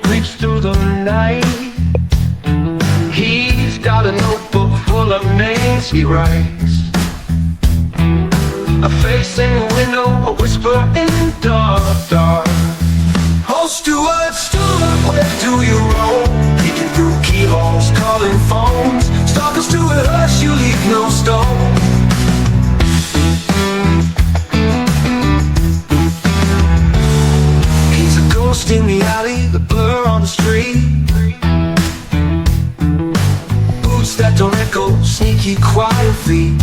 creeps through the night. He's got a notebook full of names he writes. A face in a window, a whisper in the dark. Oh, Stuart, Stuart, where do you roam? Peeking through keyholes, calling phones. Stalkers to a hush, you leave no stone. He's a ghost in the alley, the blur on the street. Boots that don't echo, sneaky quiet feet.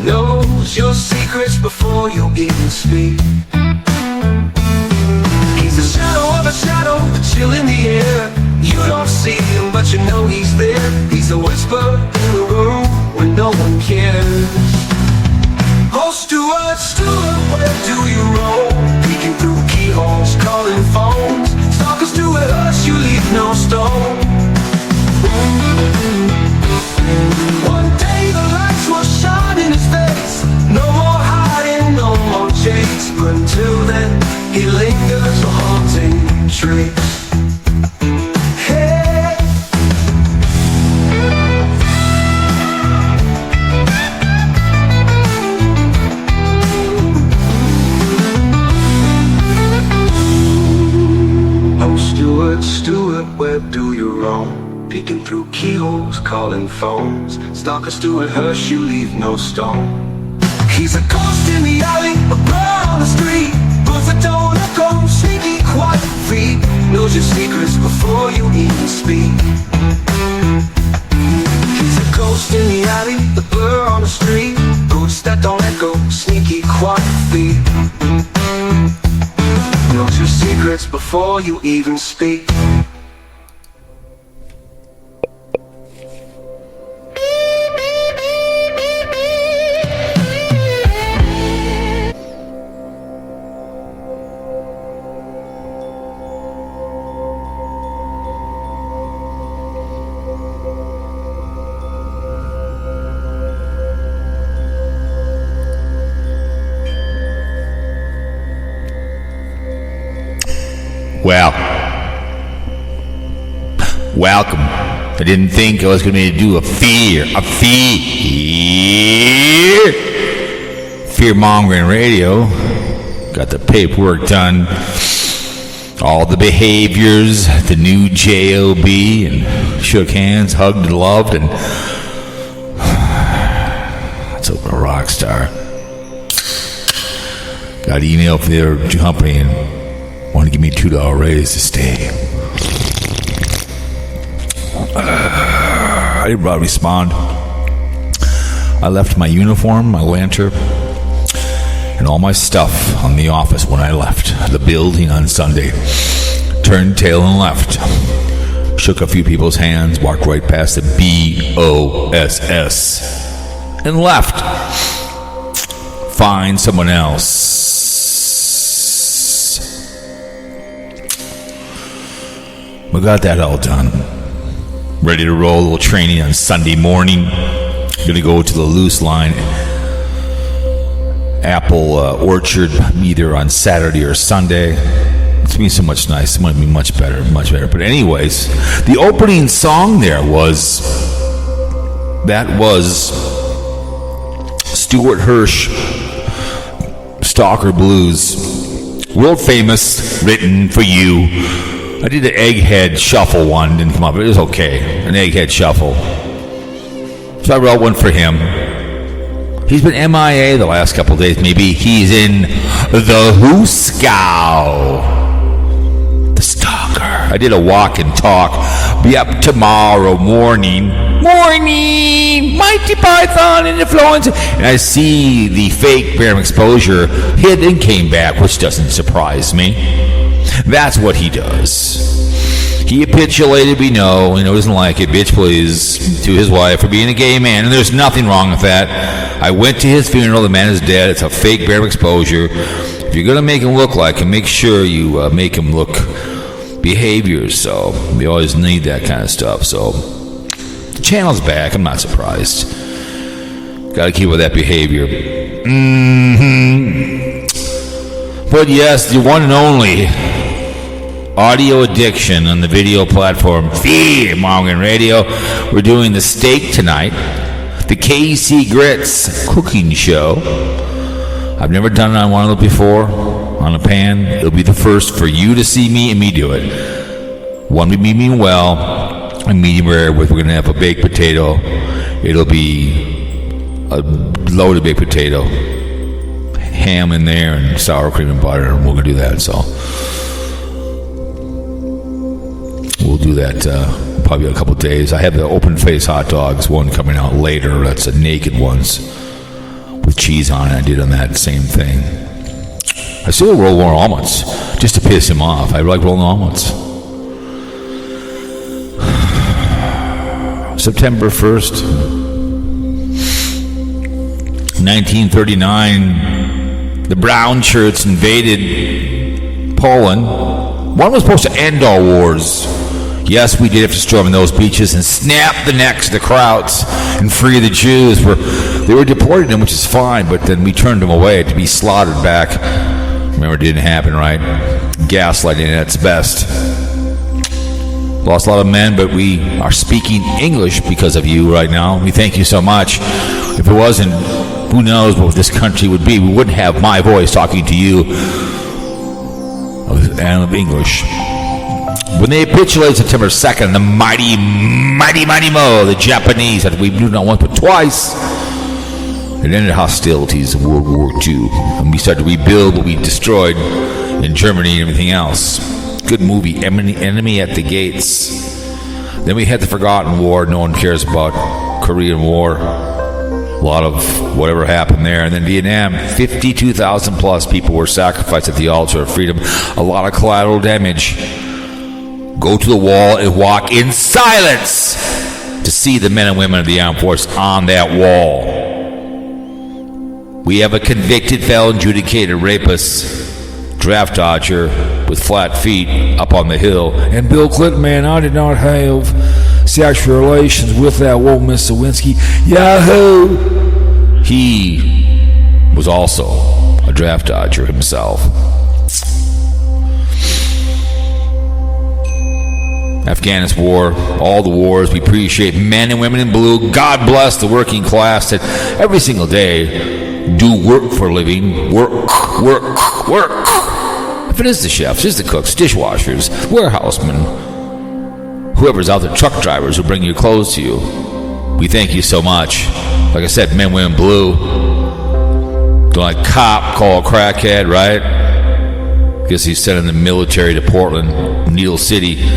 Knows your secrets before you even speak. He's a shadow, a chill in the air. You don't see him, but you know he's there. He's a whisper in the room when no one cares. Oh, Stuart, Stuart, where do you roam? Peeking through keyholes, calling phones. Stalkers do it, us, you leave no stone. One day the lights will shine in his face. No more hiding, no more chase. But until then, he lingers a haunting trace. Hey. Oh, Stuart, Stuart, where do you roam? Peeking through keyholes, calling phones. Stalkers do it, Hirsch, you leave no stone. He's a ghost in the alley, a blur on the street. Boots that don't echo, sneaky quiet feet. Knows your secrets before you even speak. He's a ghost in the alley, the blur on the street. Boots that don't echo, sneaky quiet feet. Knows your secrets before you even speak. Well, welcome. I didn't think I was going to do a fear-mongering radio. Got the paperwork done, all the behaviors, the new JOB, and shook hands, hugged and loved, and let's open a rock star. Got an email from their company and want to give me a $2 raise to stay. I didn't respond. I left my uniform, my lantern, and all my stuff on the office when I left the building on Sunday. Turned tail and left. Shook a few people's hands, walked right past the BOSS, and left. Find someone else. We got that all done. Ready to roll, a little training on Sunday morning. Gonna go to the Loose Line Apple Orchard either on Saturday or Sunday. It's gonna be so much nice. It's gonna be much better. But anyways, the opening song there was Stuart Hirsch, Stalker Blues, world famous, written for you. I did an Egghead Shuffle one, didn't come up. It was okay, an Egghead Shuffle. So I wrote one for him. He's been MIA the last couple of days. Maybe he's in the Hooskow. The Stalker. I did a walk and talk. Be up tomorrow morning. Mighty Python and influenza. And I see the fake barium exposure hit and came back, which doesn't surprise me. That's what he does. He capitulated, we know, he doesn't like it, bitch please, to his wife for being a gay man, and there's nothing wrong with that. I went to his funeral, the man is dead, it's a fake barium exposure. If you're going to make him look like him, make sure you make him look behaviors, so we always need that kind of stuff. So the channel's back, I'm not surprised. Got to keep with that behavior. But yes, the one and only audio addiction on the video platform Feed Morgan Radio. We're doing the steak tonight, the KC Grits cooking show. I've never done it on one of those before, on a pan. It'll be the first for you to see me and me do it. One would be medium well, and medium rare. We're going to have a baked potato. It'll be a loaded baked potato, ham in there, and sour cream and butter, and we're going to do that. So we'll do that probably in a couple of days. I have the open face hot dogs, one coming out later. That's a naked ones with cheese on it. I did on that same thing. I still roll more omelets just to piss him off. I like rolling omelets. September 1st, 1939, the brown shirts invaded Poland. One was supposed to end all wars. Yes, we did have to storm those beaches and snap the necks of the crowds and free the Jews. They were deporting them, which is fine, but then we turned them away to be slaughtered back. Remember, it didn't happen, right? Gaslighting at its best. Lost a lot of men, but we are speaking English because of you right now. We thank you so much. If it wasn't, who knows what this country would be. We wouldn't have my voice talking to you of English. When they capitulated September 2nd, the mighty Mo, the Japanese, that we do not once but twice, it ended hostilities of World War II. And we started to rebuild what we destroyed in Germany and everything else. Good movie, Enemy at the Gates. Then we had the Forgotten War. No one cares about Korean War. A lot of whatever happened there. And then Vietnam, 52,000 plus people were sacrificed at the altar of freedom. A lot of collateral damage. Go to the wall and walk in silence to see the men and women of the armed force on that wall. We have a convicted felon, adjudicated rapist, draft dodger with flat feet up on the hill. And Bill Clinton, man, I did not have sexual relations with that woman, Miss Lewinsky. Yahoo! He was also a draft dodger himself. Afghanistan war, all the wars. We appreciate men and women in blue. God bless the working class that every single day do work for a living. Work. If it is the chefs, it's the cooks, dishwashers, warehousemen, whoever's out there, truck drivers who bring your clothes to you. We thank you so much. Like I said, men, women, blue. Don't like cop, call a crackhead, right? Guess he's sending the military to Portland, Needle City.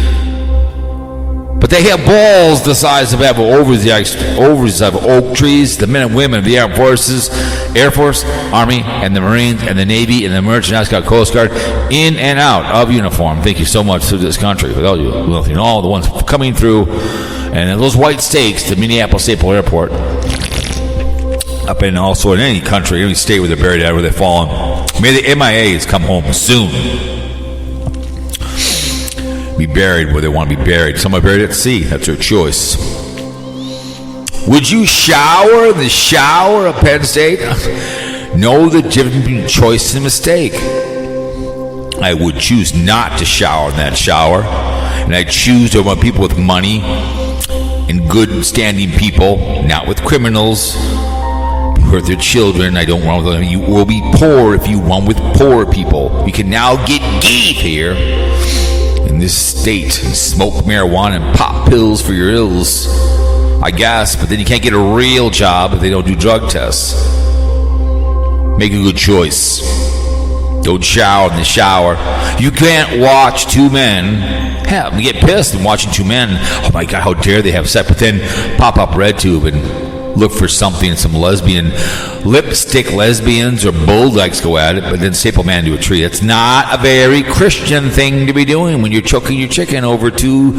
But they have balls the size of ovaries of oak trees. The men and women of the armed forces, Air Force, Army, and the Marines, and the Navy, and the Merchant National Coast Guard, in and out of uniform. Thank you so much through this country. With all you, all the ones coming through, and those white stakes, the Minneapolis State Airport, up in also in any country, any state where they're buried at, where they've fallen. May the MIAs come home soon. Be buried where they want to be buried. Some are buried at sea. That's their choice. Would you shower in the shower of Penn State? Know the difference between choice and mistake. I would choose not to shower in that shower, and I choose to want people with money and good standing people, not with criminals who hurt their children. I don't want with them. You will be poor if you run with poor people. You can now get geef here in this state and smoke marijuana and pop pills for your ills, I guess, but then you can't get a real job if they don't do drug tests. Make a good choice. Don't shower in the shower. You can't watch two men. Hell, you get pissed in watching two men. Oh my God, how dare they have sex? But then pop up RedTube and look for something, some lesbian, lipstick lesbians or bulldogs go at it, but then staple man to a tree. It's not a very Christian thing to be doing when you're choking your chicken over two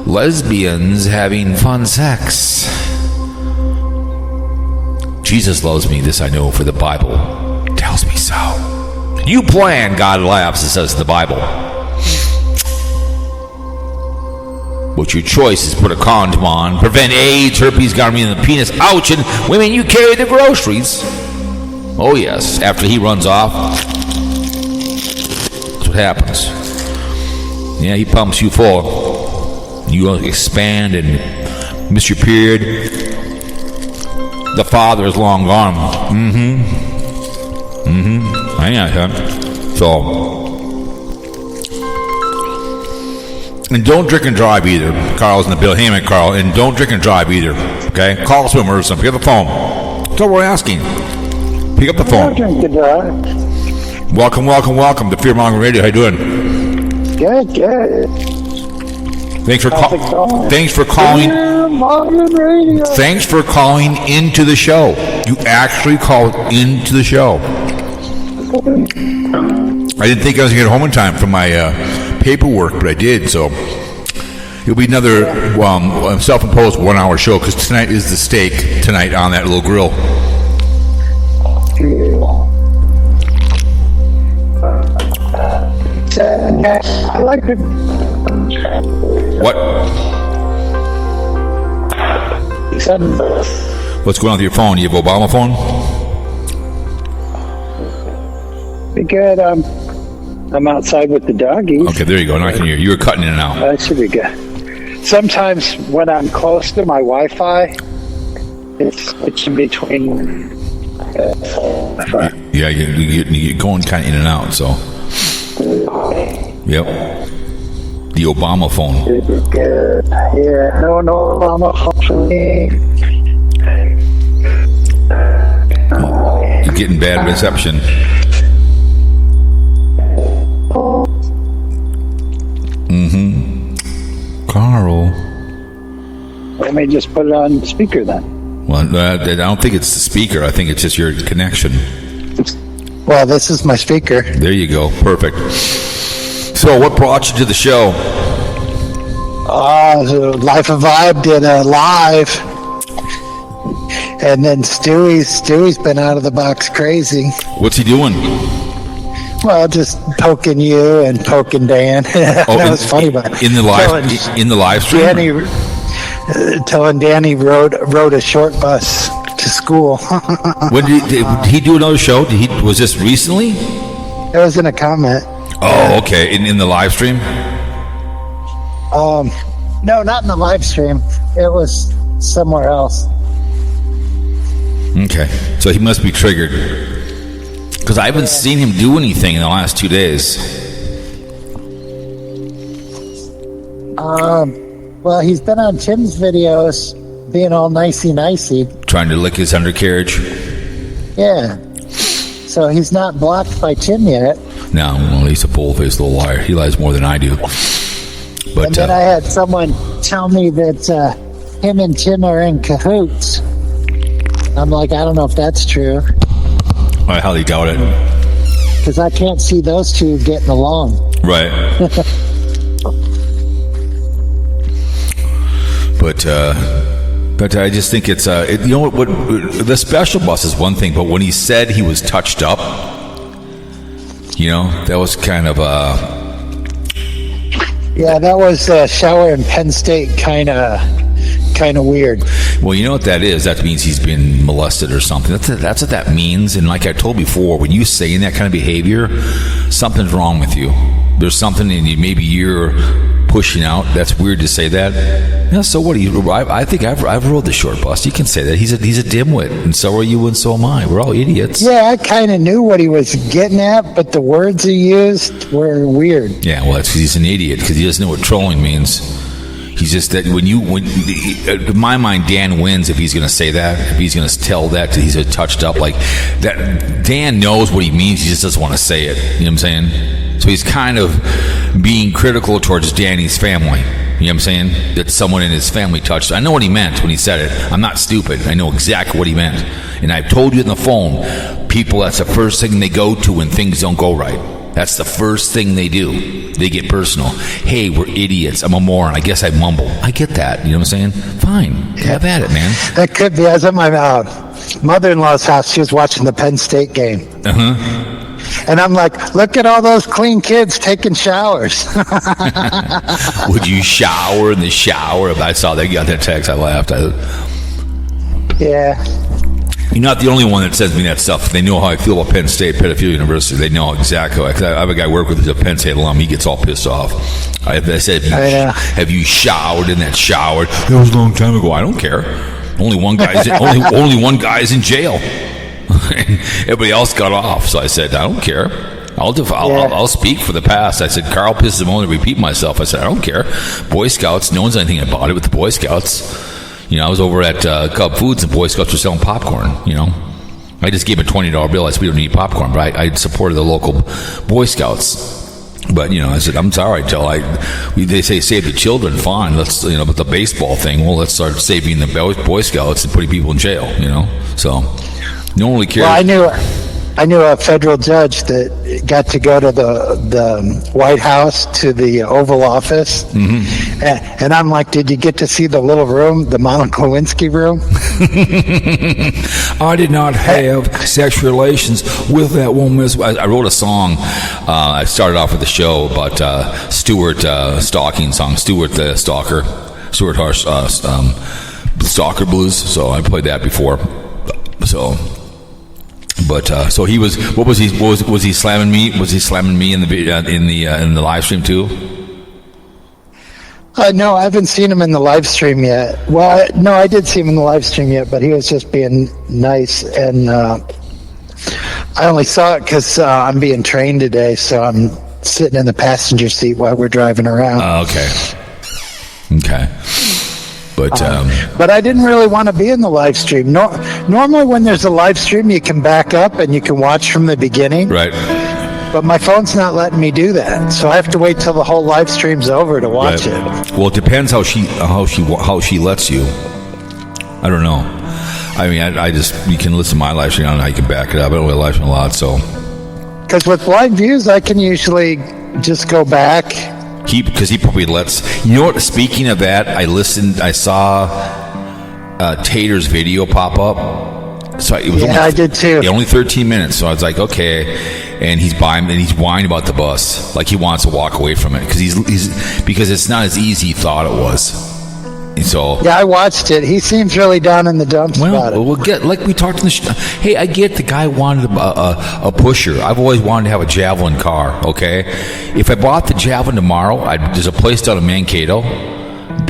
lesbians having fun sex. Jesus loves me, this I know, for the Bible tells me so. You plan, God laughs, it says in the Bible. But your choice is put a condom on, prevent AIDS, herpes, gonorrhea, and the penis. Ouch! And women, you carry the groceries. Oh yes, after he runs off, that's what happens. Yeah, he pumps you full. You expand and miss your period. The father is long gone. I know, huh? So, and don't drink and drive either. Carl's in the bill. Hey, man, Carl. And don't drink and drive either. Okay? Call us when we're something. Pick up the phone. That's what we're asking. Pick up the phone. Drink and drive. Welcome to Fear Monger Radio. How you doing? Good. Thanks for calling. Fear Monger Radio. Thanks for calling into the show. You actually called into the show. I didn't think I was going to get home in time from my paperwork, but I did. So it'll be another self-imposed 1 hour show because tonight is the steak tonight on that little grill. I like it. What? Said, What's going on with your phone? You have Obama phone? be good. I'm outside with the doggies. Okay, there you go. Now I can hear you. You were cutting in and out. That should be good. Sometimes when I'm close to my Wi-Fi, it's switching between. Yeah, you're going kind of in and out. So, yep. The Obama phone. Good. Yeah, no, Obama for me. You're getting bad reception. Carl. Let me just put it on speaker then. Well, I don't think it's the speaker. I think it's just your connection. Well, this is my speaker. There you go. Perfect. So, what brought you to the show? Life of Vibe did a live, and then Stewie's been out of the box crazy. What's he doing? Well, just poking you and poking Dan. That was funny, but in the live stream. Telling Danny rode a short bus to school. When did he do another show? Was this recently? It was in a comment. Oh, okay. In the live stream? No, not in the live stream. It was somewhere else. Okay. So he must be triggered. Because I haven't seen him do anything in the last 2 days. Well, he's been on Tim's videos being all nicey. Trying to lick his undercarriage? Yeah. So he's not blocked by Tim yet. No, well, he's a bull-faced little liar. He lies more than I do. But And then I had someone tell me that him and Tim are in cahoots. I'm like, I don't know if that's true. I highly doubt it. Because I can't see those two getting along. Right. But I just think it's you know what the special bus is one thing, but when he said he was touched up, you know, that was kind of Yeah, that was Shower in Penn State kind of weird. Well, you know what that is? That means he's been molested or something. That's what that means. And like I told before, when you say that kind of behavior, something's wrong with you. There's something in you. Maybe you're pushing out. That's weird to say that. Yeah. So what do you? I think I've rode the short bus. You can say that. He's a dimwit, and so are you, and so am I. We're all idiots. Yeah, I kind of knew what he was getting at, but the words he used were weird. Yeah. Well, that's because he's an idiot because he doesn't know what trolling means. He's just that in my mind, Dan wins if he's going to say that. If he's going to tell that he's a touched up like that. Dan knows what he means. He just doesn't want to say it. You know what I'm saying? So he's kind of being critical towards Danny's family. You know what I'm saying? That someone in his family touched. I know what he meant when he said it. I'm not stupid. I know exactly what he meant. And I've told you on the phone, people, that's the first thing they go to when things don't go right. That's the first thing they do. They get personal. Hey, we're idiots. I'm a moron. I guess I mumble. I get that. You know what I'm saying? Fine. Have at it, man. That could be. I was at my mother-in-law's house. She was watching the Penn State game. And I'm like, look at all those clean kids taking showers. Would you shower in the shower? If I saw that, you got that text, I laughed. Yeah. You're not the only one that sends me that stuff. They know how I feel about Penn State, Pedophile University. They know exactly. I have a guy I work with who's a Penn State alum. He gets all pissed off. I said, have you showered in that shower? It was a long time ago. I don't care. Only one guy's only one guy's in jail. Everybody else got off. So I said, I don't care. I'll speak for the past. I said, Carl pisses him on to repeat myself. I said, I don't care. Boy Scouts, no one knows anything about it with the Boy Scouts. I was over at Cub Foods and Boy Scouts were selling popcorn, I just gave him a $20 bill. I said, we don't need popcorn, but I supported the local Boy Scouts. But, I said, I'm sorry, they say save the children, fine. Let's, but the baseball thing, well, let's start saving the Boy Scouts and putting people in jail, So, no one really cares. Well, I knew a federal judge that got to go to the White House, to the Oval Office, and I'm like, did you get to see the little room, the Monica Lewinsky room? I did not have sexual relations with that woman. I wrote a song. I started off with the show about Stuart stalking song. Stuart the Stalker. Stuart Hirsch Stalker Blues. So I played that before. So. But so he was. What was he? Was he slamming me? Was he slamming me in the live stream too? No, I haven't seen him in the live stream yet. Well, no, I did see him in the live stream yet, but he was just being nice, and I only saw it because I'm being trained today, so I'm sitting in the passenger seat while we're driving around. Okay. But I didn't really want to be in the live stream. Normally when there's a live stream, you can back up and you can watch from the beginning. Right. But my phone's not letting me do that, so I have to wait till the whole live stream's over to watch it. Well, it depends how she lets you. I don't know. I mean, I just, you can listen to my live stream and I can back it up. I don't really live stream a lot, so. Because with Blindviews, I can usually just go back. Because he probably lets. You know what? Speaking of that, I saw Tater's video pop up. So it was I did too. Only 13 minutes. So I was like, okay. And he's whining about the bus, like he wants to walk away from it because it's not as easy he thought it was. And so I watched it. He seems really down in the dumps about it. We'll get, like we talked in the hey, I get the guy wanted a pusher. I've always wanted to have a Javelin car. Okay, if I bought the Javelin tomorrow, there's a place down in Mankato,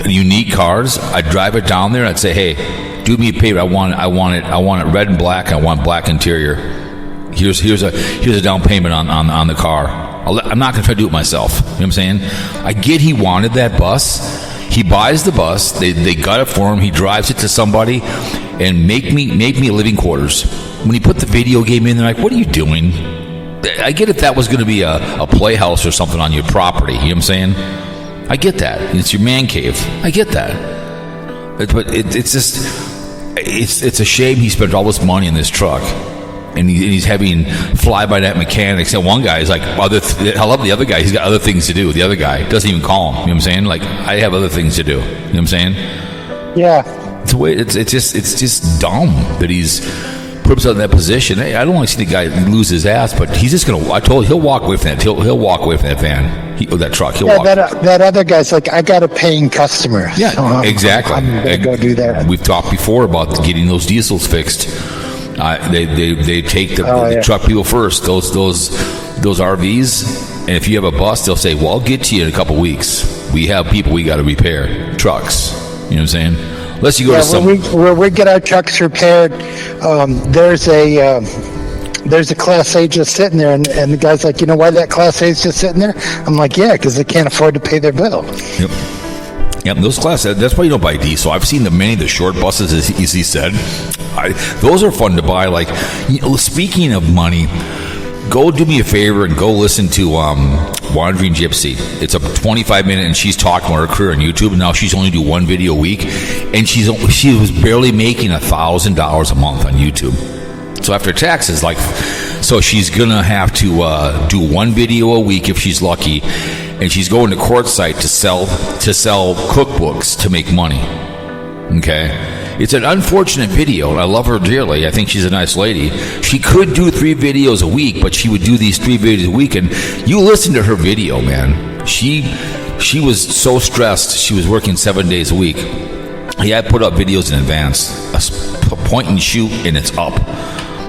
Unique Cars. I'd drive it down there and I'd say, hey, do me a favor. I want it red and black. I want black interior. Here's a down payment on the car. I'm not going to try to do it myself. You know what I'm saying? I get he wanted that bus. He buys the bus. They got it for him. He drives it to somebody and make me living quarters. When he put the video game in, they're like, what are you doing? I get if that was going to be a playhouse or something on your property. You know what I'm saying? I get that. It's your man cave. I get that. But it's just, it's a shame he spent all this money on this truck. And he's having fly-by-night mechanics. And one guy is like, I love the other guy. He's got other things to do. The other guy doesn't even call him. You know what I'm saying? Like, I have other things to do. You know what I'm saying? Yeah. It's just dumb that he's put himself in that position. Hey, I don't want to see the guy lose his ass, but he's just going to. I told him he'll walk away from that. He'll walk away from that van, that truck. He'll walk. That other guy's like, I got a paying customer. Yeah, so exactly. I'm going to go do that. We've talked before about getting those diesels fixed. They take the truck people first. Those RVs, and if you have a bus, they'll say, "Well, I'll get to you in a couple weeks. We have people we got to repair trucks." You know what I'm saying? Unless you go to some. When we get our trucks repaired, there's a Class A just sitting there, and the guy's like, you know why that Class A is just sitting there? I'm like, yeah, because they can't afford to pay their bill. Yep. Yep, those classes, that's why you don't buy diesel. I've seen many of the short buses, as he said. Those are fun to buy. Like, speaking of money, go do me a favor and go listen to Wandering Jeepsy. It's a 25-minute, and she's talking about her career on YouTube. And now she's only do one video a week, and she was barely making $1,000 a month on YouTube. So after taxes, so she's gonna have to do one video a week if she's lucky. And she's going to Quartzsite to sell cookbooks to make money. Okay, it's an unfortunate video, and I love her dearly. I think she's a nice lady. She could do 3 videos a week, but she would do these 3 videos a week. And you listen to her video, man. She was so stressed. She was working 7 days a week. Yeah, I put up videos in advance, point and shoot, and it's up.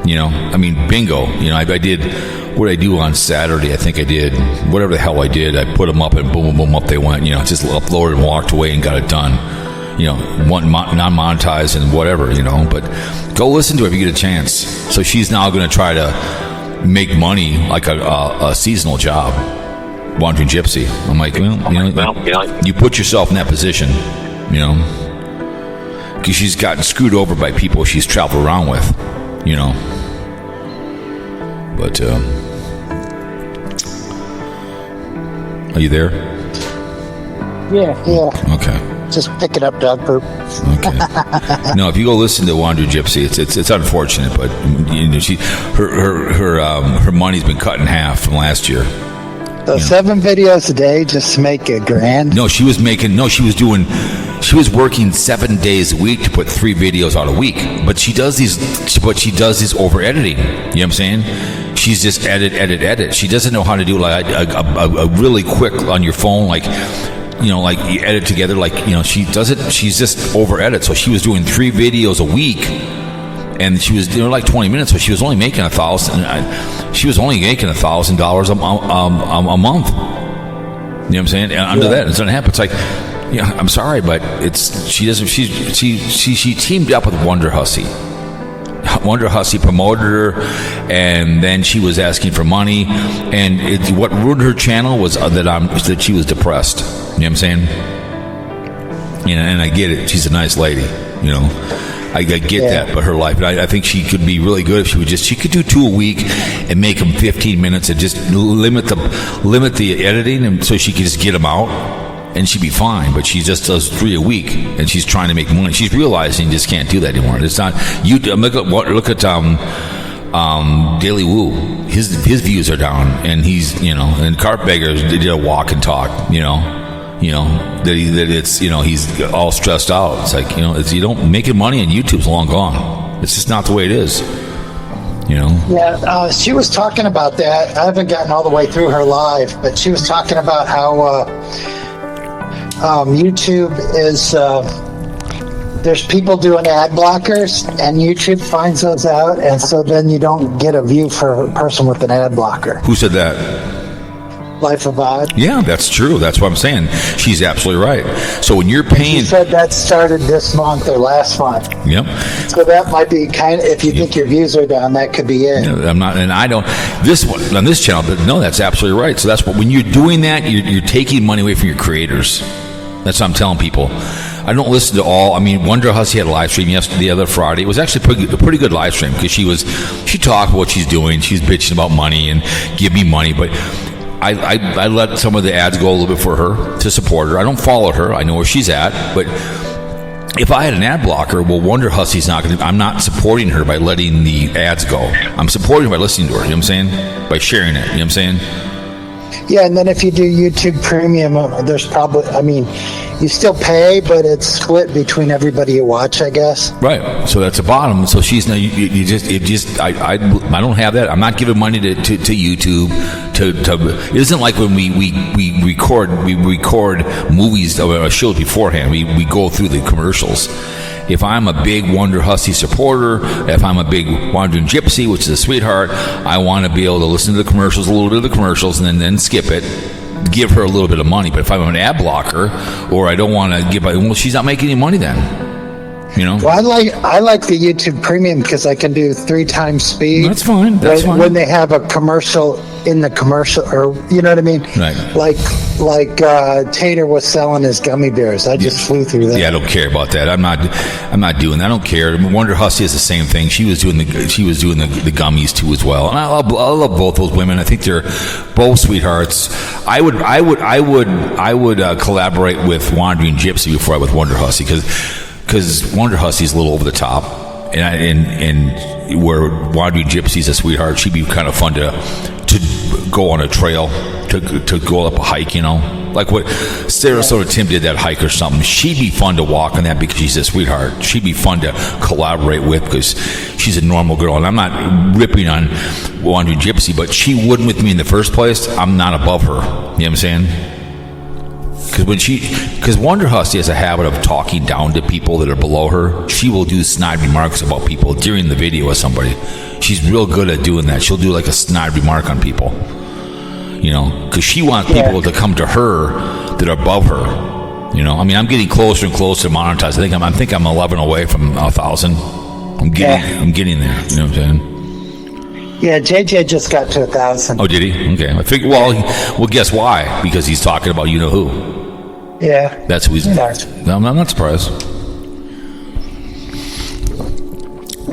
You know, I mean, bingo. You know, I did what I do on Saturday. I think I did whatever the hell I did. I put them up, and boom, boom, boom, up they went. You know, just uploaded and walked away and got it done. You know, non-monetized and whatever. You know, but go listen to it if you get a chance. So she's now going to try to make money like a seasonal job, wandering gypsy. I'm like, you put yourself in that position. You know, because she's gotten screwed over by people she's traveled around with. You know. But, are you there? Yeah. Okay. Just picking up dog poop. Okay. No, if you go listen to Wander Gypsy, it's unfortunate, but you know, her money's been cut in half from last year. So 7 videos a day just to make $1,000. No, she was working 7 days a week to put 3 videos out a week. But she does these over editing. You know what I'm saying? She's just edit. She doesn't know how to do like a really quick on your phone, like, you know, like you edit together, like, you know, she does it. She's just over edit. So she was doing 3 videos a week, and she was like 20 minutes. So she was only making $1,000. She was only making $1,000 a month. You know what I'm saying? And under that, it's gonna happen. It's like, yeah, I'm sorry, but she teamed up with Wonder Hussy. Wonder Hussy promoted her, and then she was asking for money, and what ruined her channel was that she was depressed. You know what I'm saying? You know, and I get it. She's a nice lady. You know, I get that, but her life. But I think she could be really good if she could do 2 a week and make them 15 minutes and just limit the editing, and so she could just get them out. And she'd be fine, but she just does 3 a week, and she's trying to make money. She's realizing you just can't do that anymore. It's not you. Look at Daily Woo. His views are down, and he's, you know, and Carpetbagger did a walk and talk. You know that it's, you know, he's all stressed out. It's like, you know, you don't making money on YouTube's long gone. It's just not the way it is. You know? Yeah, she was talking about that. I haven't gotten all the way through her live, but she was talking about how. YouTube is there's people doing ad blockers, and YouTube finds those out, and so then you don't get a view for a person with an ad blocker. Who said that? Life of Odd. Yeah, that's true. That's what I'm saying. She's absolutely right. So when you're paying, she said that started this month or last month. Yep. So that might be kind of, if you think your views are down, that could be it. I'm not, and I don't. This one on this channel, but no, that's absolutely right. So that's what, when you're doing that, you're taking money away from your creators. That's what I'm telling people. I don't listen to all. I mean, Wonder Hussy had a live stream the other Friday. It was actually a pretty good live stream, because she talked about what she's doing. She's bitching about money and give me money, but I let some of the ads go a little bit for her to support her. I don't follow her. I know where she's at, but if I had an ad blocker, well, Wonder Hussy's not going to. I'm not supporting her by letting the ads go. I'm supporting her by listening to her. You know what I'm saying? By sharing it. You know what I'm saying? Yeah, and then if you do YouTube Premium, there's probably, I mean, you still pay, but it's split between everybody you watch, I guess. Right. So that's the bottom. So she's now. I don't have that. I'm not giving money to YouTube. It isn't like when we record movies or shows beforehand. We go through the commercials. If I'm a big Wonder Hussy supporter, if I'm a big Wandering Gypsy, which is a sweetheart, I want to be able to listen to the commercials, a little bit of the commercials, and then skip it, give her a little bit of money. But if I'm an ad blocker, or I don't want to give, well, she's not making any money then. You know? Well, I like the YouTube Premium because I can do 3 times speed. That's fine. That's fine. When they have a commercial in the commercial, or you know what I mean? Right. Like Tater was selling his gummy bears. I just flew through that. Yeah, I don't care about that. I'm not doing that. I don't care. Wonder Hussy is the same thing. She was doing the gummies too as well. And I love both those women. I think they're both sweethearts. I would collaborate with Wandering Gypsy before I with Wonder Hussy, because Wonder Hussy's a little over the top, and where Wandering Gypsy's a sweetheart, she'd be kind of fun to go on a trail, to go up a hike, you know, like what Sarasota Tim did, that hike or something. She'd be fun to walk on that because she's a sweetheart. She'd be fun to collaborate with because she's a normal girl, and I'm not ripping on Wandering Gypsy, but she wouldn't with me in the first place. I'm not above her. You know what I'm saying? Because Wonder Hussy has a habit of talking down to people that are below her. She will do snide remarks about people during the video of somebody. She's real good at doing that. She'll do like a snide remark on people, because she wants people to come to her that are above her. I mean, I'm getting closer and closer to monetize. I think I'm 11 away from 1,000. I'm getting there. You know what I'm saying? Yeah, JJ just got to 1,000. Oh, did he? Okay. I figured. Well, guess why? Because he's talking about you know who. Yeah. That's who he's. I'm not surprised.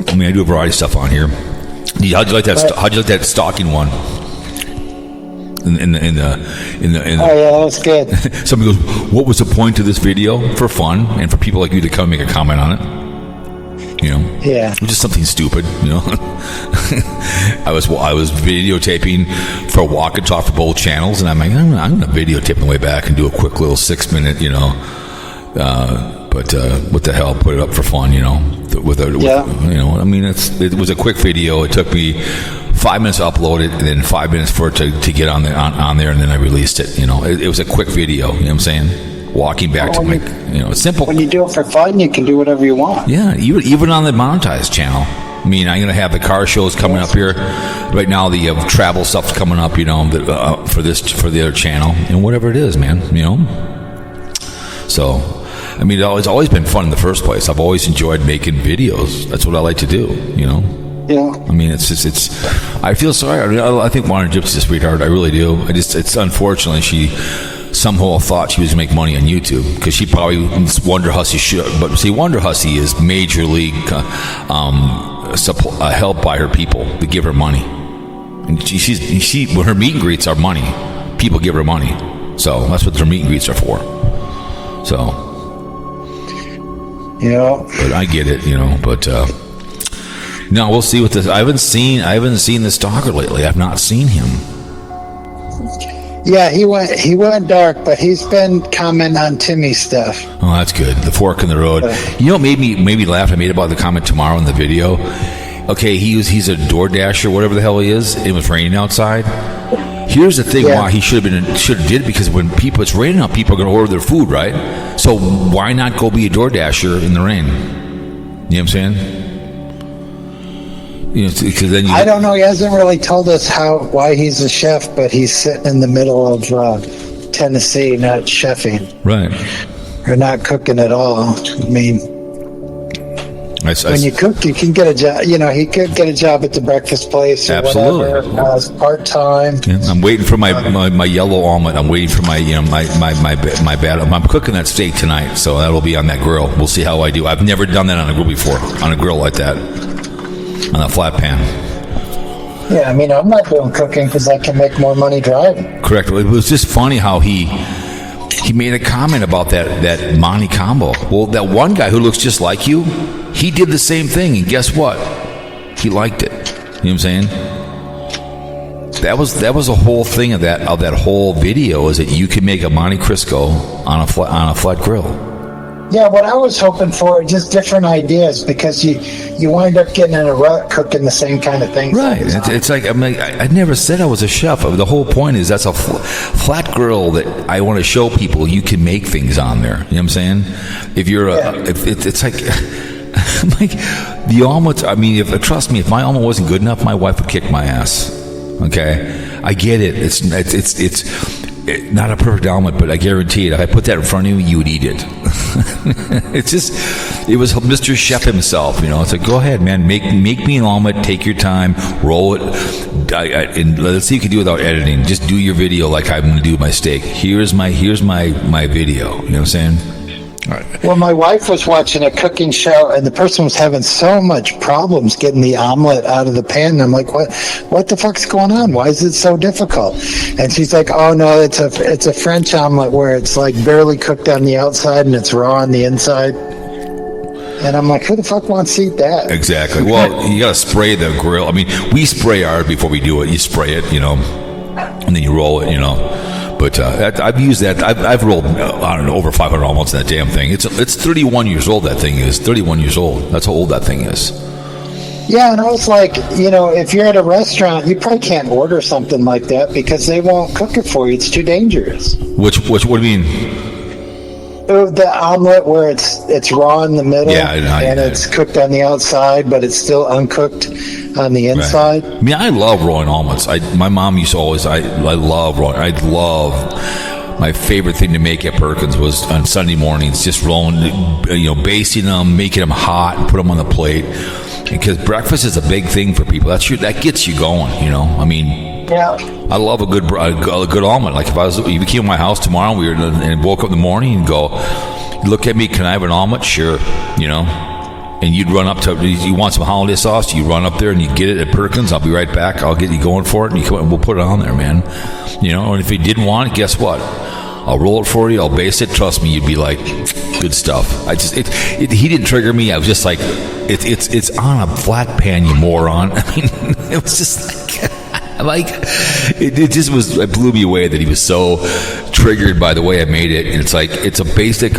I mean, I do a variety of stuff on here. How'd you like that? How'd you like that stalking one? In the Oh yeah, that was good. Somebody goes, "What was the point of this video?" For fun and for people like you to come make a comment on it. Yeah, just something stupid. I was videotaping for Walk and Talk for both channels, and I'm like, I'm gonna videotape my way back and do a quick little 6-minute, but what the hell? Put it up for fun, I mean, it was a quick video. It took me 5 minutes to upload it, and then 5 minutes for it to get on there, and then I released it. It was a quick video. You know what I'm saying? Walking back to my, it's simple. When you do it for fun, you can do whatever you want. Yeah, even on the monetized channel. I mean, I'm going to have the car shows coming up here. Right now, the travel stuff's coming up, for the other channel, and whatever it is, man, So, I mean, it's always been fun in the first place. I've always enjoyed making videos. That's what I like to do, Yeah. I mean, it's. I feel sorry. I think Wonder Gypsy's a sweetheart. I really do. It's unfortunately she somehow thought she was going to make money on YouTube because she probably Wonder Hussy should. But see, Wonder Hussy is major league helped by her people to give her money, and she when her meet and greets are money. People give her money, so that's what their meet and greets are for. So, but I get it, But no, we'll see what this. I haven't seen the stalker lately. I've not seen him. Yeah, he went dark, but he's been commenting on Timmy's stuff. Oh, that's good. The fork in the road. What made me laugh? I made about the comment tomorrow in the video. Okay, he's a DoorDasher, whatever the hell he is. It was raining outside. Here's the thing: why he should have did it, because when it's raining out, people are going to order their food, right? So why not go be a DoorDasher in the rain? You know what I'm saying? Because then I don't know. He hasn't really told us why he's a chef, but he's sitting in the middle of Tennessee, not chefing, right? Or not cooking at all. I mean, when you cook, you can get a job. He could get a job at the breakfast place. Or absolutely, whatever, part time. Yeah, I'm waiting for my yellow omelet. I'm waiting for my my bad. I'm cooking that steak tonight, so that'll be on that grill. We'll see how I do. I've never done that on a grill before, on a grill like that. On a flat pan. Yeah, I mean, I'm not doing cooking because I can make more money driving. Correct. It was just funny how he made a comment about that Monty combo. Well, that one guy who looks just like you, he did the same thing, and guess what? He liked it. You know what I'm saying? That was the whole thing of that whole video, is that you can make a Monte Cristo on a flat grill. Yeah, what I was hoping for, just different ideas, because you wind up getting in a rut cooking the same kind of things. Right. It's like, I never said I was a chef. The whole point is that's a flat grill that I want to show people you can make things on there. You know what I'm saying? If you're it's like, like the omelet. I mean, trust me, if my omelet wasn't good enough, my wife would kick my ass. Okay, I get it. It's not a perfect omelet, but I guarantee it, if I put that in front of you, you would eat it. It was Mr. Chef himself, It's like, go ahead, man, make me an omelet, take your time, roll it, and let's see if you can do it without editing. Just do your video like I'm going to do my steak. Here's my video. You know what I'm saying? All right. Well, my wife was watching a cooking show, and the person was having so much problems getting the omelet out of the pan. And I'm like, what the fuck's going on? Why is it so difficult? And she's like, oh no, it's a French omelet where it's like barely cooked on the outside and it's raw on the inside. And I'm like, who the fuck wants to eat that? Exactly. Well, you got to spray the grill. I mean, we spray ours before we do it. You spray it, and then you roll it, But I've used that. I've rolled, I don't know, over 500 almost that damn thing. It's 31 years old. That thing is 31 years old. That's how old that thing is. Yeah, and I was like, if you're at a restaurant, you probably can't order something like that because they won't cook it for you. It's too dangerous. What do you mean? The omelet where it's raw in the middle, and it's cooked on the outside, but it's still uncooked on the inside. Right. I mean, I love rolling omelets. My mom used to always. I love rolling. I love. My favorite thing to make at Perkins was on Sunday mornings, just rolling, basting them, making them hot, and put them on the plate. Because breakfast is a big thing for people. That gets you going. I mean. Yeah. I love a good omelet. Like if you came to my house tomorrow, and woke up in the morning and go, look at me, can I have an omelet? Sure, and you'd run up to, you want some holiday sauce? You run up there and you get it at Perkins. I'll be right back. I'll get you going for it, and we'll put it on there, man. And if you didn't want it, guess what? I'll roll it for you. I'll base it. Trust me, you'd be like, good stuff. He didn't trigger me. I was just like, it's on a flat pan, you moron. I mean, it was just like, it blew me away that he was so triggered by the way I made it. And it's like, it's a basic,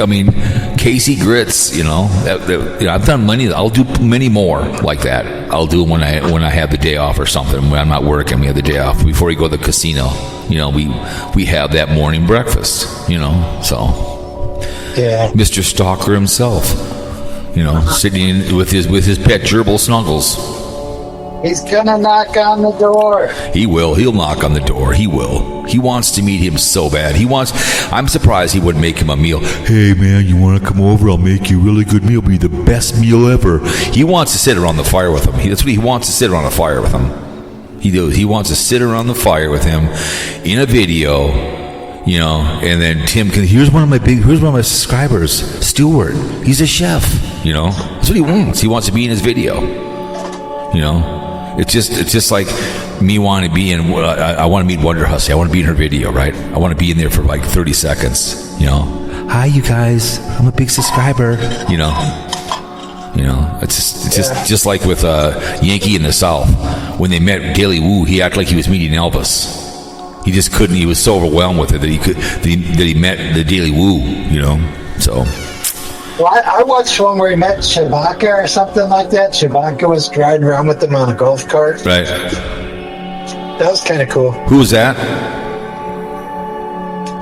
Casey grits, I've done many, I'll do many more like that. I'll do when I have the day off or something, when I'm not working, we have the day off before we go to the casino. We have that morning breakfast, so. Yeah. Mr. Stalker himself, sitting with his pet gerbil Snuggles. He's gonna knock on the door. He will. He'll knock on the door. He will. He wants to meet him so bad. I'm surprised he wouldn't make him a meal. Hey, man, you want to come over? I'll make you a really good meal. It'll be the best meal ever. He wants to sit around the fire with him. That's what he wants, to sit around the fire with him. He does. He wants to sit around the fire with him in a video, and then Tim can, here's one of my subscribers, Stuart. He's a chef, That's what he wants. He wants to be in his video, It's just like me wanting to be in. I want to meet Wonder Hussy. I want to be in her video, right? I want to be in there for like 30 seconds. Hi, you guys. I'm a big subscriber. It's just like with Yankee in the South. When they met Daily Woo, he acted like he was meeting Elvis. He just couldn't. He was so overwhelmed with it that he met the Daily Woo. So. Well, I watched one where he met Chewbacca or something like that. Chewbacca was riding around with him on a golf cart. Right. That was kind of cool. Who was that?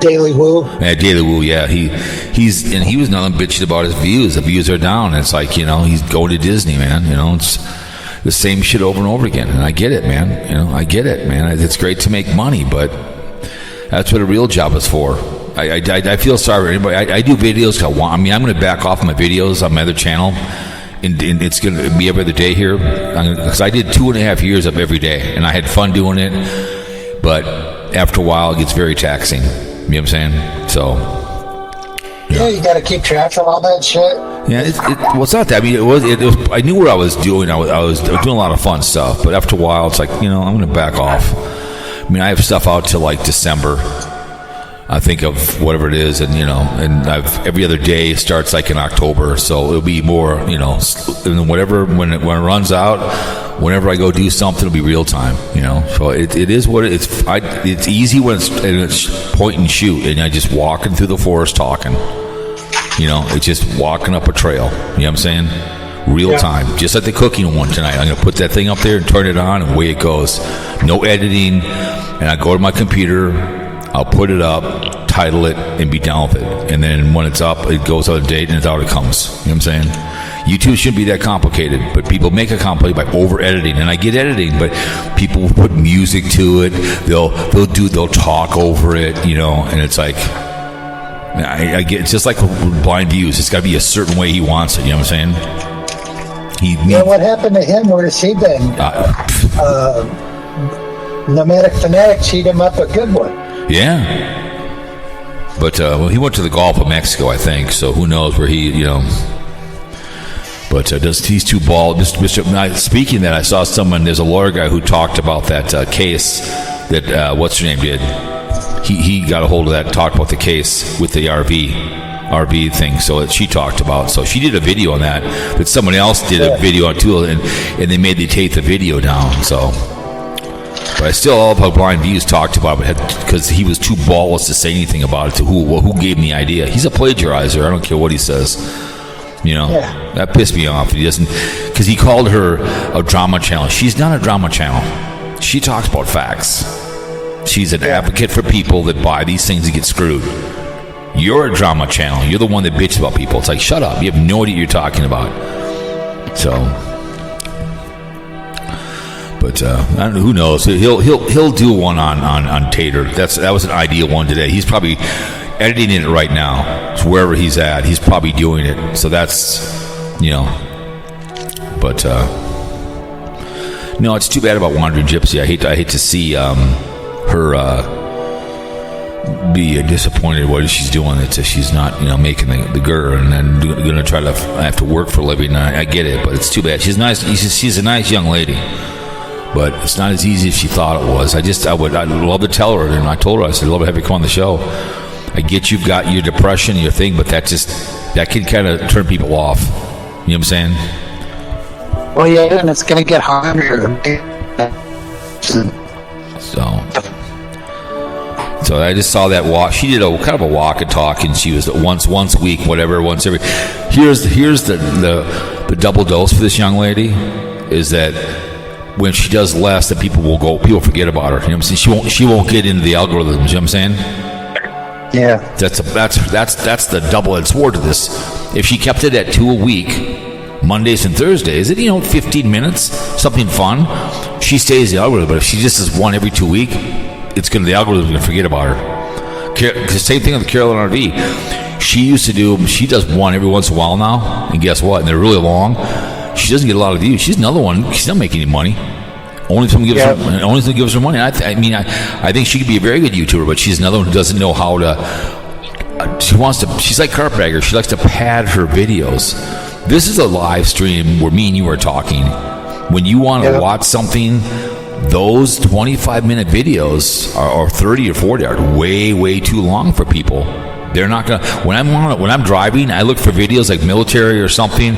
Daily Woo. Yeah, Daily Woo. Yeah, he was nothing bitching about his views. The views are down. It's like he's going to Disney, man. It's the same shit over and over again. And I get it, man. I get it, man. It's great to make money, but that's what a real job is for. I feel sorry for anybody. I do videos. I'm going to back off my videos on my other channel, and it's going to be every other day here, because I did 2.5 years of every day, and I had fun doing it. But after a while, it gets very taxing. You know what I'm saying? So. Yeah, you got to keep track of all that shit. Yeah, it's not that. It was. I knew what I was doing. I was doing a lot of fun stuff, but after a while, it's like I'm going to back off. I have stuff out till like December. I think of whatever it is, and every other day starts like in October, so it'll be more, and whatever when it runs out, whenever I go do something, it'll be real time, So it is what it's easy when it's point and shoot, and I just walking through the forest talking, it's just walking up a trail. You know what I'm saying? Real time, just like the cooking one tonight. I'm gonna put that thing up there and turn it on, and away it goes. No editing, and I go to my computer. I'll put it up, title it, and be done with it. And then when it's up, it goes out of date, and it's out it comes. You know what I'm saying? YouTube shouldn't be that complicated, but people make it complicated by over-editing. And I get editing, but people will put music to it. They'll talk over it, and it's like, I get, it's just like Blindviews. It's got to be a certain way he wants it. You know what I'm saying? What happened to him? Where has he been? Nomadic Fanatic cheat him up a good one. Yeah, but he went to the Gulf of Mexico, I think. So who knows where he, But he's too bald. Speaking of that, I saw someone. There's a lawyer guy who talked about that case that what's her name did. He got a hold of that. Talked about the case with the RV thing. So that she talked about. So she did a video on that. But someone else did a video on too, and they made me take the video down. So. But I still love how Blindviews talked about it because he was too ballless to say anything about it to who gave him the idea. He's a plagiarizer. I don't care what he says. Yeah. That pissed me off. He doesn't, because he called her a drama channel. She's not a drama channel. She talks about facts. She's an advocate for people that buy these things and get screwed. You're a drama channel. You're the one that bitches about people. It's like, shut up. You have no idea what you're talking about. So, but I don't know. Who knows? He'll do one on Tater. That was an ideal one today. He's probably editing it right now. So wherever he's at, he's probably doing it. So that's, But no, it's too bad about Wandering Gypsy. I hate to see her be disappointed what she's doing. That she's not making the girl, and then going to try to have to work for a living. I get it, but it's too bad. She's nice. She's a nice young lady, but it's not as easy as she thought it was. I'd love to tell her, and I told her, I said, I'd love to have you come on the show. I get you've got your depression, your thing, but that can kind of turn people off. You know what I'm saying? Well, yeah, and it's going to get harder. So I just saw that walk. She did a kind of a walk and talk, and she was once a week, whatever, once every. Here's the double dose for this young lady is that when she does less, that people forget about her. You know what I'm saying? She won't get into the algorithms. You know what I'm saying? Yeah. That's the double-edged sword to this. If she kept it at 2 a week, Mondays and Thursdays, 15 minutes, something fun, she stays in the algorithm. But if she just does one every 2 weeks, the algorithm's going to forget about her. Same thing with Carolyn RV. She does one every once in a while now, and guess what? And they're really long. She doesn't get a lot of views. She's another one. She's not making any money. Only someone gives her money. I think she could be a very good YouTuber, but she's another one who doesn't know how to. She's like Carpetbagger. She likes to pad her videos. This is a live stream where me and you are talking. When you want to watch something, those 25-minute videos or 30 or 40 are way, way too long for people. They're not gonna. When I'm driving, I look for videos like military or something,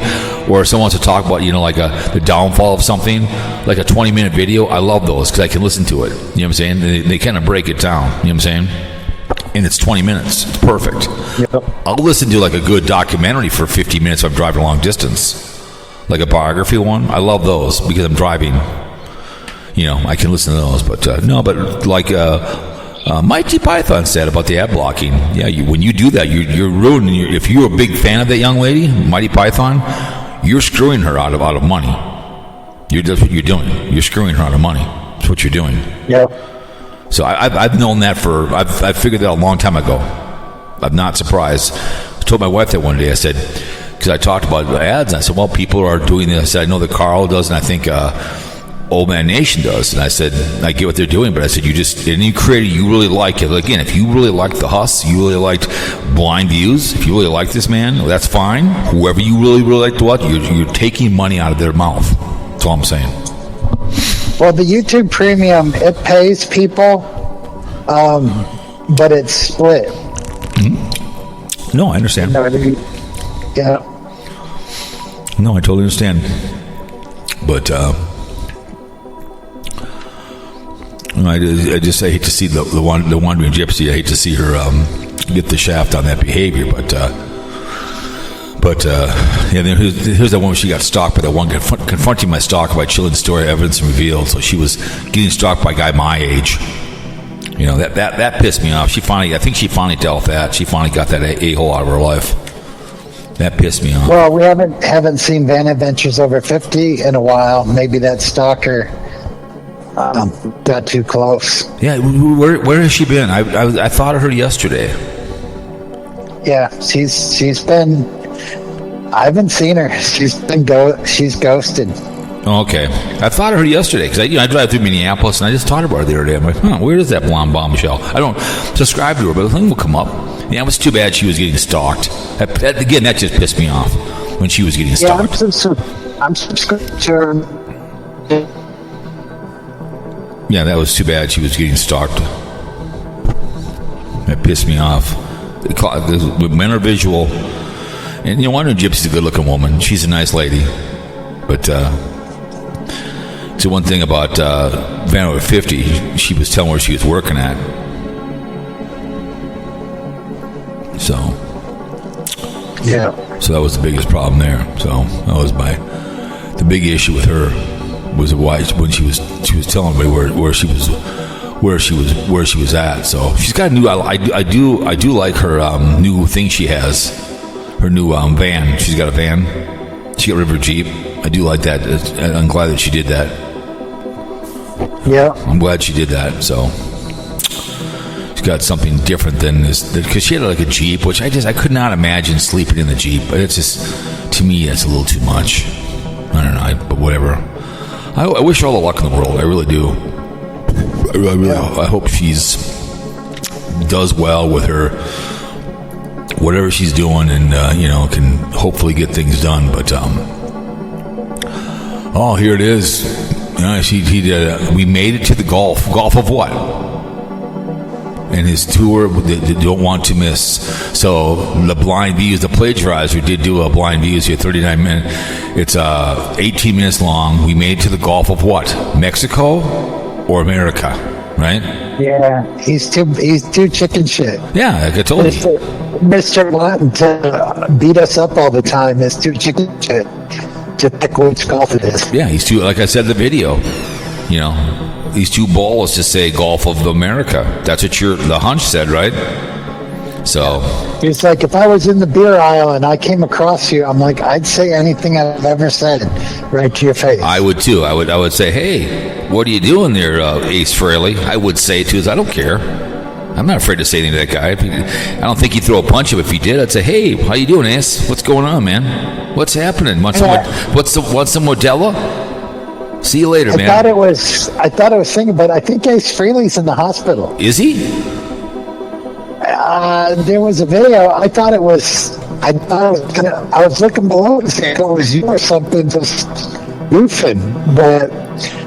or someone wants to talk about like the downfall of something, like a 20-minute video. I love those because I can listen to it. You know what I'm saying? They kind of break it down. You know what I'm saying? And it's 20 minutes. It's perfect. Yep. I'll listen to like a good documentary for 50 minutes if I'm driving a long distance, like a biography one. I love those because I'm driving. I can listen to those. But like Mighty Python said about the ad blocking. Yeah, when you do that, you're ruining. If you're a big fan of that young lady, Mighty Python, you're screwing her out of money. That's what you're doing. You're screwing her out of money. That's what you're doing. Yeah. So I've known that I've figured that out a long time ago. I'm not surprised. I told my wife that one day. I said, because I talked about the ads, and I said, well, people are doing this. I said, I know that Carl does, and I think Old Man Nation does. And I said, I get what they're doing, but I said, any creator you really like it. Again, if you really liked The Huss, you really liked Blindviews, if you really like this man, well, that's fine. Whoever you really, really like to watch, you're taking money out of their mouth. That's all I'm saying. Well, the YouTube Premium, it pays people, but it's split. Mm-hmm. No, I understand. Yeah. No, I totally understand. But I hate to see the Wandering Gypsy. I hate to see her get the shaft on that behavior. But then here's that one where she got stalked by that one confronting my stalker by chilling story evidence revealed. So she was getting stalked by a guy my age. That pissed me off. I think she finally dealt with that. She finally got that a-hole out of her life. That pissed me off. Well, we haven't seen Van Adventures Over 50 in a while. Maybe that stalker got too close. Yeah, where has she been? I thought of her yesterday. Yeah, she's been. I haven't seen her. She's ghosted. Okay, I thought of her yesterday because I drive through Minneapolis and I just thought about her the other day. I'm like, where is that blonde bombshell? I don't subscribe to her, but the thing will come up. Yeah, it was too bad she was getting stalked. That just pissed me off when she was getting stalked. Yeah, I'm subscribed to her. Yeah, that was too bad she was getting stalked. That pissed me off. Men are visual. And Wandering Gypsy's a good-looking woman. She's a nice lady. But it's the one thing about Van Over 50, she was telling where she was working at. So. Yeah. So that was the biggest problem there. So that was the big issue with her was why when she was telling everybody where she was at. So she's got a new. I do like her new thing she has. Her new van. She's got a van. She got River Jeep. I do like that. I'm glad that she did that. Yeah. I'm glad she did that. So she's got something different than this, because she had like a Jeep, which I could not imagine sleeping in the Jeep. But it's just, to me, that's a little too much. I don't know, but whatever. I wish her all the luck in the world. I really do. I hope does well with her, whatever she's doing, and can hopefully get things done. But here it is. He did. We made it to the golf. Golf of what? And his tour they don't want to miss. So the Blindviews, the plagiarizer did do a Blindviews here, 39 minutes. It's 18 minutes long. We made it to the Gulf of what? Mexico or America, right? Yeah, he's too chicken shit. Yeah, like I told you. Mr. Latin to beat us up all the time is too chicken shit to pick which golf it is. Yeah, he's too, like I said in the video, he's too ballless to say Gulf of America. That's what the hunch said, right? So it's like, if I was in the beer aisle and I came across you, I'm like, I'd say anything I've ever said right to your face. I would too. I would say, hey, what are you doing there, Ace Frehley? I would say to us, I don't care. I'm not afraid to say anything to that guy. I don't think he'd throw a punch him if he did. I'd say, hey, how you doing, Ace? What's going on, man? What's happening? Want some Modelo? See you later, man. I thought it was thinking, but I think Ace Frehley's in the hospital. Is he? There was a video. I was looking below to see if it was you or something, just goofing, but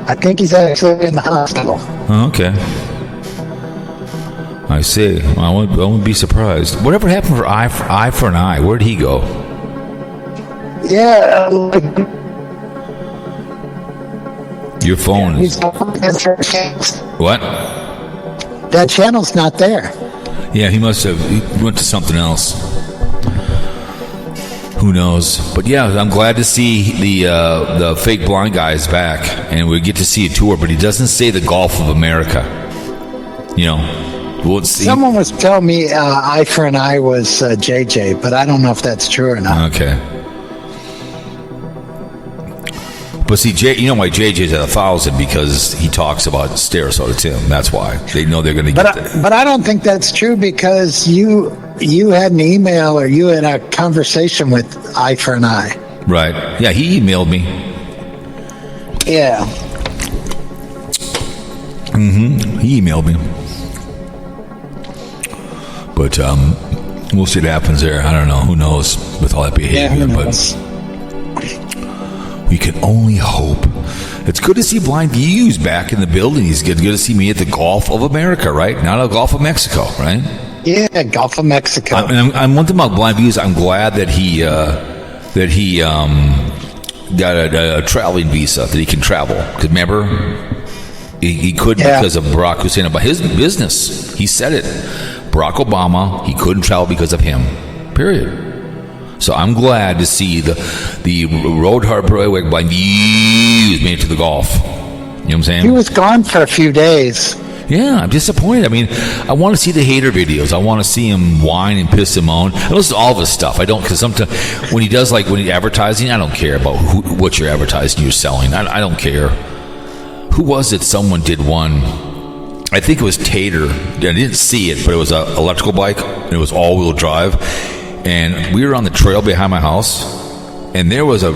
I think he's actually in the hospital. Oh, okay. I see. I wouldn't be surprised. Whatever happened for Eye for an Eye? Where'd he go? Yeah, your phone is... What? That channel's not there. Yeah, he must have. He went to something else. Who knows? But yeah, I'm glad to see the fake blind guys back, and we get to see a tour. But he doesn't say the Gulf of America. Someone was telling me Eye for an Eye was JJ, but I don't know if that's true or not. Okay. But see, you know why JJ's at 1,000? Because he talks about Sarasota Tim. That's why they know they're going to get there. But I don't think that's true, because you had an email or you had a conversation with Eye for an Eye. Right. Yeah, he emailed me. Yeah. He emailed me. But we'll see what happens there. I don't know. Who knows with all that behavior? Yeah, who knows? But we can only hope. It's good to see Blindviews back in the building. It's good to see me at the Gulf of America, right? Not the Gulf of Mexico, right? Yeah, Gulf of Mexico. I'm one thing about Blindviews. I'm glad that he got a traveling visa, that he can travel. Because remember, he couldn't because of Barack Hussein. About his business, he said it. Barack Obama, he couldn't travel because of him. Period. So I'm glad to see the Road Harbor Blindviews made it to the Gulf. You know what I'm saying? He was gone for a few days. Yeah, I'm disappointed. I mean, I want to see the hater videos. I want to see him whine and piss and moan. I listen to all of his stuff. I don't, because sometimes when he's advertising, I don't care about what you're advertising, you're selling. I don't care. Who was it? Someone did one. I think it was Tater. I didn't see it, but it was an electrical bike, and it was all-wheel drive. And we were on the trail behind my house, and there was a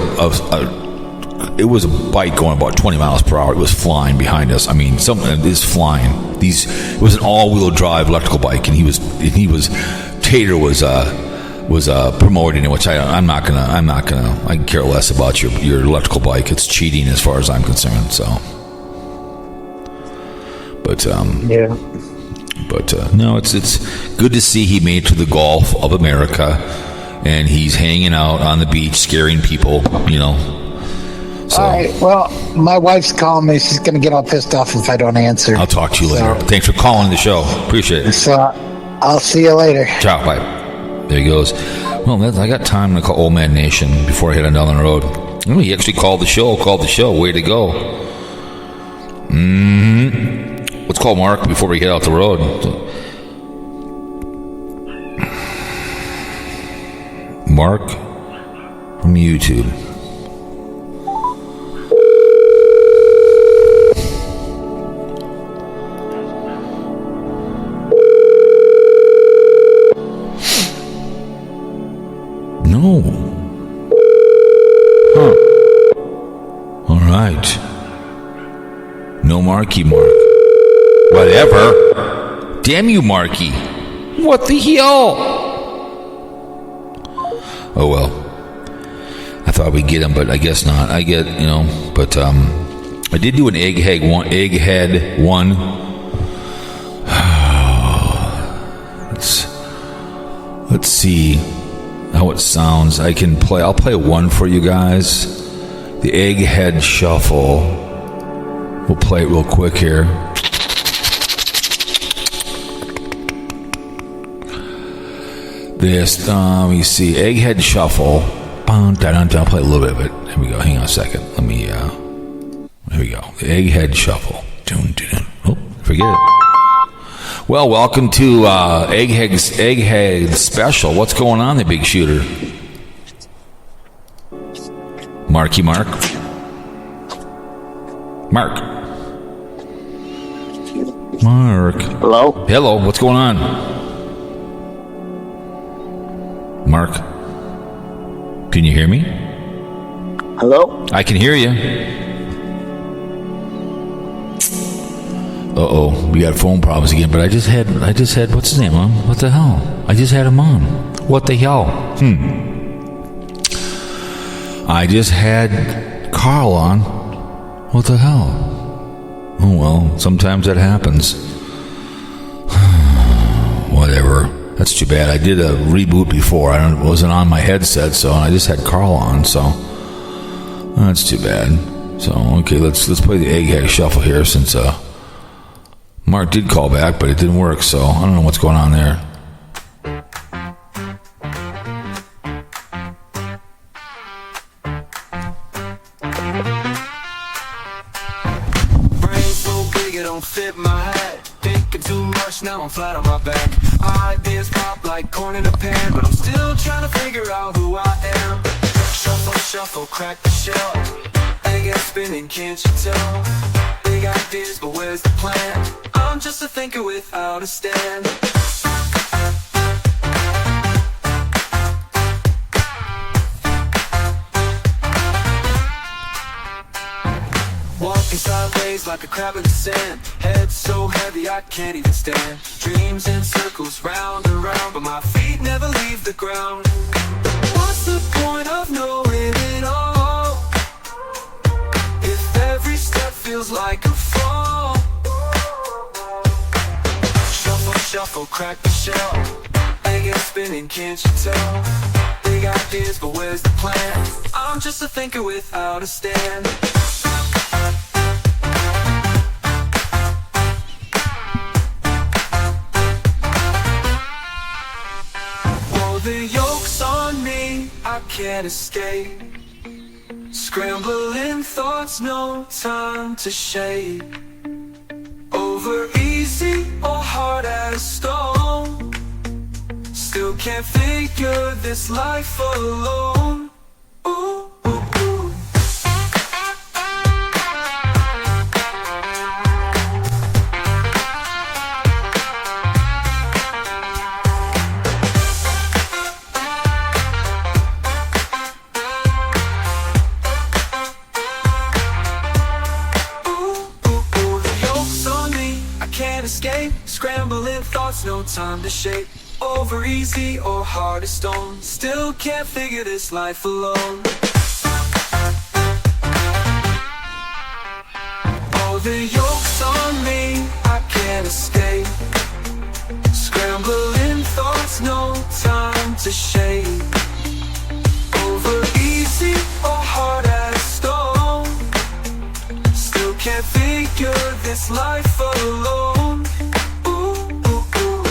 bike going about 20 miles per hour. It was flying behind us. I mean, something is flying. It was an all-wheel drive electrical bike, and Tater was promoting it, which I'm not gonna. I can care less about your electrical bike. It's cheating as far as I'm concerned. So, but yeah. But no, it's good to see he made it to the Gulf of America, and he's hanging out on the beach, scaring people. So, all right. Well, my wife's calling me. She's going to get all pissed off if I don't answer. I'll talk to you later. Thanks for calling the show. Appreciate it. So I'll see you later. Ciao. Bye. there he goes. Well, I got time to call Old Man Nation before I head on down the road. Oh, he actually called the show. Way to go. Let's call Mark before we get out the road. Mark from YouTube. No. Huh. All right. No Marky Mark. Whatever. Damn you, Marky. What the hell? Oh, well. I thought we'd get him, but I guess not. I get, but I did do an egghead one. Let's see how it sounds. I'll play one for you guys. The egghead shuffle. We'll play it real quick here. This, you see, egghead shuffle. I'll play a little bit of it. Here we go. Hang on a second. Here we go. The egghead shuffle. Oh, forget it. Well, welcome to Egghead Special. What's going on, the big shooter? Marky Mark. Mark. Hello, what's going on? Mark. Can you hear me? Hello? I can hear you. Uh-oh, we got phone problems again, but I just had, what's his name on? What the hell? I just had him on. What the hell? I just had Carl on. What the hell? Oh, well, sometimes that happens. Whatever. That's too bad. I did a reboot before. It wasn't on my headset, so I just had Carl on, so that's too bad. So, okay, let's play the Egghead Shuffle here since, Mark did call back, but it didn't work, so I don't know what's going on there. Brain so big it don't fit my head. Thinking too much, now I'm flat on my back. Ideas pop like corn in a pan, but I'm still trying to figure out who I am. Shuffle, shuffle, crack the shell. Egghead spinning, can't you tell? Big ideas, but where's the plan? I'm just a thinker without a stand. Walking sideways like a crab in the sand. Head so heavy I can't even stand. Dreams in circles round and round, but my feet never leave the ground. What's the point of knowing it all if every step feels like a fall? Shuffle, shuffle, crack the shell. Egghead spinning, can't you tell? Big ideas, but where's the plan? I'm just a thinker without a stand. The yoke's on me, I can't escape. Scrambling thoughts, no time to shake. Over easy or hard as stone. Still can't figure this life alone. Ooh, ooh, ooh. Escape, scrambling thoughts, no time to shape. Over easy or hard as stone. Still can't figure this life alone. Oh, the yoke's on me, I can't escape. Scrambling thoughts, no time to shape. Over easy or hard as stone. Still can't figure this life alone. Ooh, ooh, ooh.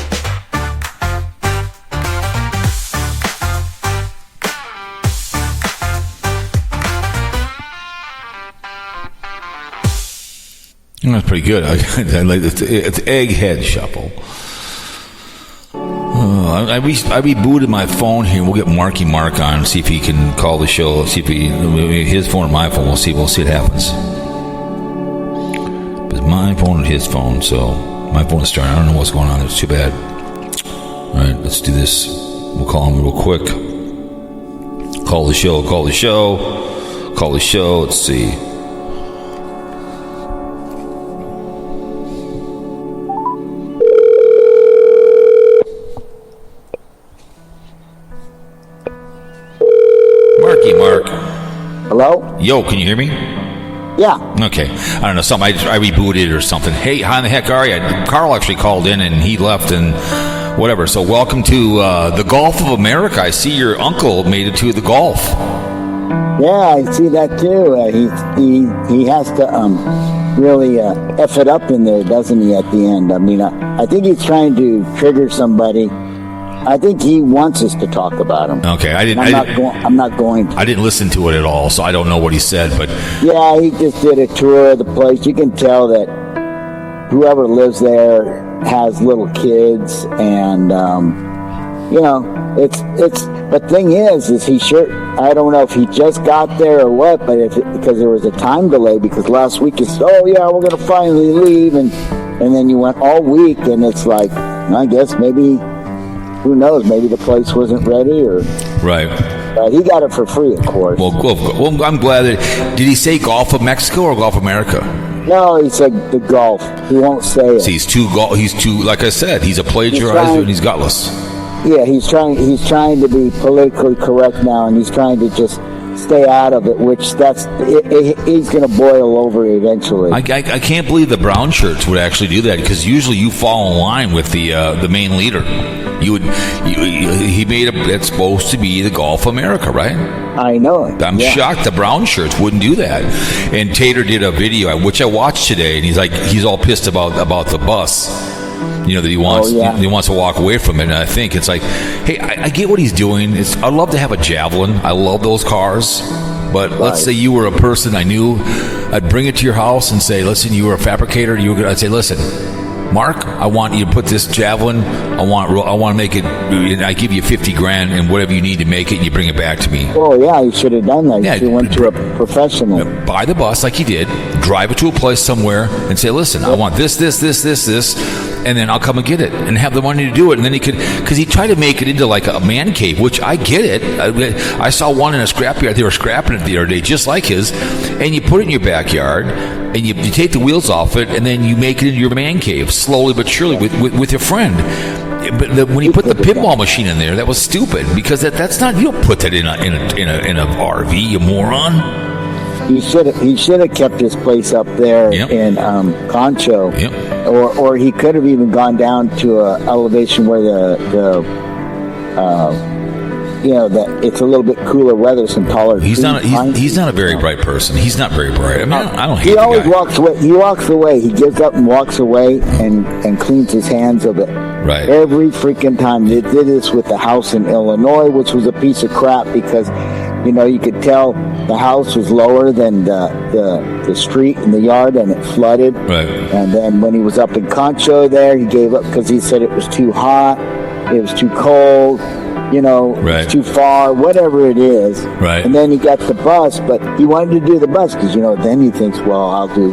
That's pretty good. I like it's Egghead Shuffle. I rebooted my phone here. We'll get Marky Mark on, see if he can call the show. See if his phone or my phone. We'll see what happens. But my phone and his phone, so my phone is starting. I don't know what's going on. It's too bad. All right, let's do this. We'll call him real quick. Call the show. Let's see. Mark. Hello? Yo, can you hear me? Yeah. Okay. I don't know, something. I rebooted or something. Hey, how in the heck are you? Carl actually called in and he left and whatever. So welcome to the Gulf of America. I see your uncle made it to the Gulf. Yeah, I see that too. He has to really F it up in there, doesn't he, at the end? I mean, I think he's trying to trigger somebody. I think he wants us to talk about him. Okay, I'm not going to. I didn't listen to it at all, so I don't know what he said. But yeah, he just did a tour of the place. You can tell that whoever lives there has little kids, and it's. But thing is he sure? I don't know if he just got there or what, but because there was a time delay. Because last week he said, "Oh yeah, we're going to finally leave," and then you went all week, and it's like, I guess maybe. Who knows? Maybe the place wasn't ready, or right. But he got it for free, of course. Well, I'm glad that. Did he say Gulf of Mexico or Gulf of America? No, he said the Gulf. He won't say it. See, he's too. Like I said, he's a plagiarizer and he's gutless. Yeah, he's trying to be politically correct now, and he's trying to just stay out of it. Which he's going to boil over eventually. I can't believe the brown shirts would actually do that, because usually you fall in line with the main leader. He made it's supposed to be the Gulf of America, right? I know it. I'm shocked the brown shirts wouldn't do that. And Tater did a video, which I watched today, and he's all pissed about the bus. That he wants he wants to walk away from it. And I think it's like, hey, I get what he's doing. I'd love to have a Javelin. I love those cars. But let's say you were a person I knew, I'd bring it to your house and say, listen, you were a fabricator. I'd say, listen, Mark, I want you to put this Javelin. I want to make it. I give you $50,000 and whatever you need to make it, and you bring it back to me. Oh yeah, you should have done that. You should have went to a professional. Buy the bus like he did. Drive it to a place somewhere and say, listen, I want this, and then I'll come and get it and have the money to do it. And then because he tried to make it into like a man cave, which I get it. I saw one in a scrapyard. They were scrapping it the other day, just like his. And you put it in your backyard, and you take the wheels off it, and then you make it into your man cave, slowly but surely, with your friend. But when you put the pinball machine in there, that was stupid, because that's not, you don't put that in a RV, you moron. He should have kept his place up there in Concho, or he could have even gone down to a elevation where that it's a little bit cooler weather, some taller. He's not a very bright person. He's not very bright. I mean, I don't hate. He always walks away. He walks away. He gives up and walks away and cleans his hands of it. Right. Every freaking time. They did this with the house in Illinois, which was a piece of crap, because you could tell the house was lower than the street and the yard, and it flooded. Right. And then when he was up in Concho there, he gave up because he said it was too hot, it was too cold. It's too far, whatever it is. Right. And then he got the bus, but he wanted to do the bus because then he thinks, well, I'll do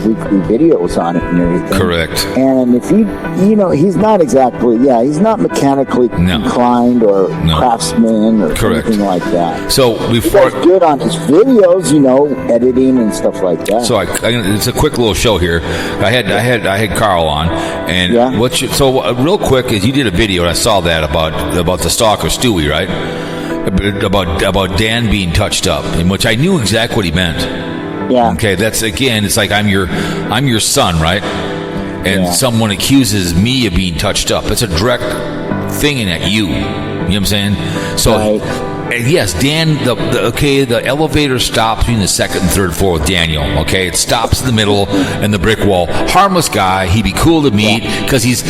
weekly videos on it and everything. Correct. And if he's not exactly, he's not mechanically inclined or craftsman or anything like that. So before he's good on his videos, editing and stuff like that. So it's a quick little show here. I had Carl on, and real quick, is you did a video, and I saw that about the stalker Stewie, right? About Dan being touched up, in which I knew exactly what he meant. Yeah. Okay, that's, again, it's like I'm your son, right? And someone accuses me of being touched up. It's a direct thing at you. You know what I'm saying? So. Right. Yes, Dan, the elevator stops between the second and third floor with Daniel, okay? It stops in the middle and the brick wall. Harmless guy. He'd be cool to meet because he's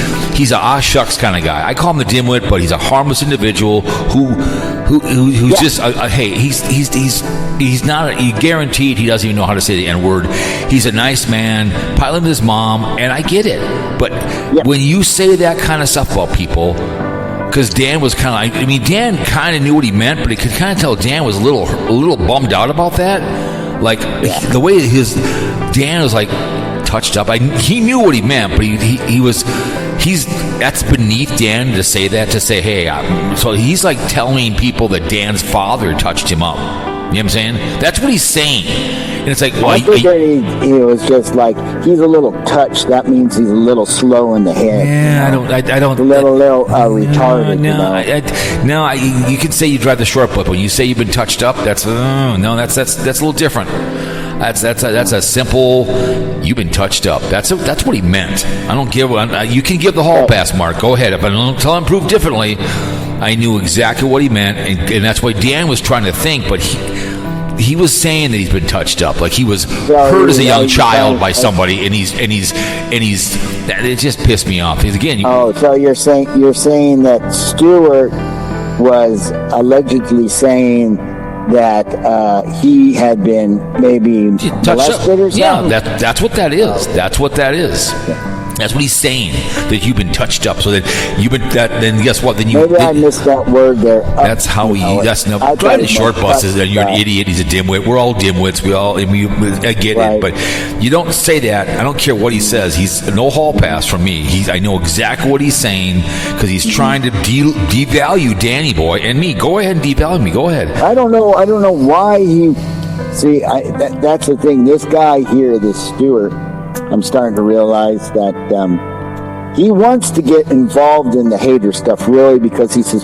a shucks kind of guy. I call him the dimwit, but he's a harmless individual who who's just hey, he's not guaranteed he doesn't even know how to say the N-word. He's a nice man, piling with his mom, and I get it. But when you say that kind of stuff about people, because Dan was kind of, Dan kind of knew what he meant, but he could kind of tell Dan was a little bummed out about that. Like the way Dan was like touched up. He knew what he meant, but that's beneath Dan to say that, to say, hey, so he's like telling people that Dan's father touched him up. You know what I'm saying? That's what he's saying. And it's like, well, I figured he was just like, he's a little touched. That means he's a little slow in the head. Yeah, you know? I don't. A little retarded. No, you can say you drive the short book. When you say you've been touched up, that's a little different. That's a simple. You've been touched up. That's what he meant. I don't give. You can give the hall pass, Mark. Go ahead. If I don't tell him prove differently, I knew exactly what he meant, and that's why Dan was trying to think, but he was saying that he's been touched up, like he was hurt as a young child by somebody, and he's it just pissed me off. So you're saying that Stuart was allegedly saying that he had been maybe molested or something? Yeah, that's what that is. That's what that is. That's what he's saying, that you've been touched up. So that you've been then guess what? Then I missed that word there. That's how driving short buses. Then you're an idiot. He's a dimwit. We're all dimwits. I get it, but you don't say that. I don't care what he says. He's no hall pass from me. I know exactly what he's saying, because he's trying to devalue Danny Boy and me. Go ahead and devalue me. Go ahead. I don't know why he. See, that's the thing. This guy here, this Stuart, I'm starting to realize that he wants to get involved in the hater stuff, really, because he says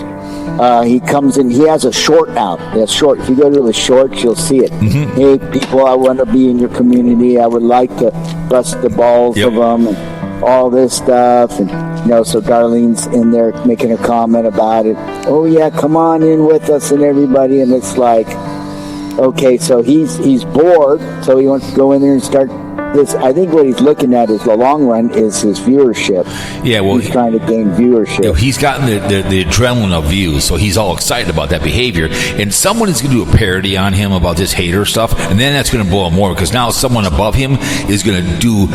he comes in, he has a short out. If you go to the shorts, you'll see it. Mm-hmm. Hey, people, I want to be in your community. I would like to bust the balls of them and all this stuff. And, so Darlene's in there making a comment about it. Oh, yeah, come on in with us and everybody. And it's like, okay, so he's bored, so he wants to go in there and start this. I think what he's looking at is the long run is his viewership. Yeah, well, he's trying to gain viewership. He's gotten the adrenaline of views, so he's all excited about that behavior. And someone is going to do a parody on him about this hater stuff, and then that's going to blow him more, because now someone above him is going to do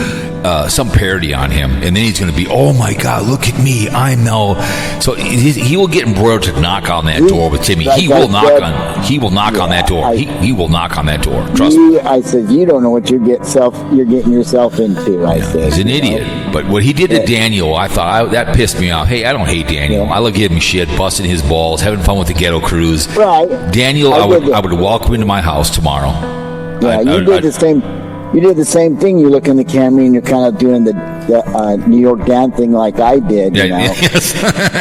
some parody on him, and then he's going to be, oh my God, look at me, I'm now. So he will get embroiled to knock on that door with Timmy. He will knock on that door. He will knock on that door. Trust me. I said, you don't know what you're getting yourself into. I said, he's an idiot. But what he did to Daniel, I thought that pissed me off. Hey, I don't hate Daniel. I love giving him shit, busting his balls, having fun with the ghetto crews. Right. Daniel, I would welcome into my house tomorrow. Yeah, you did the same. You did the same thing. You look in the camera and you're kind of doing the New York Dan thing like I did, Yes.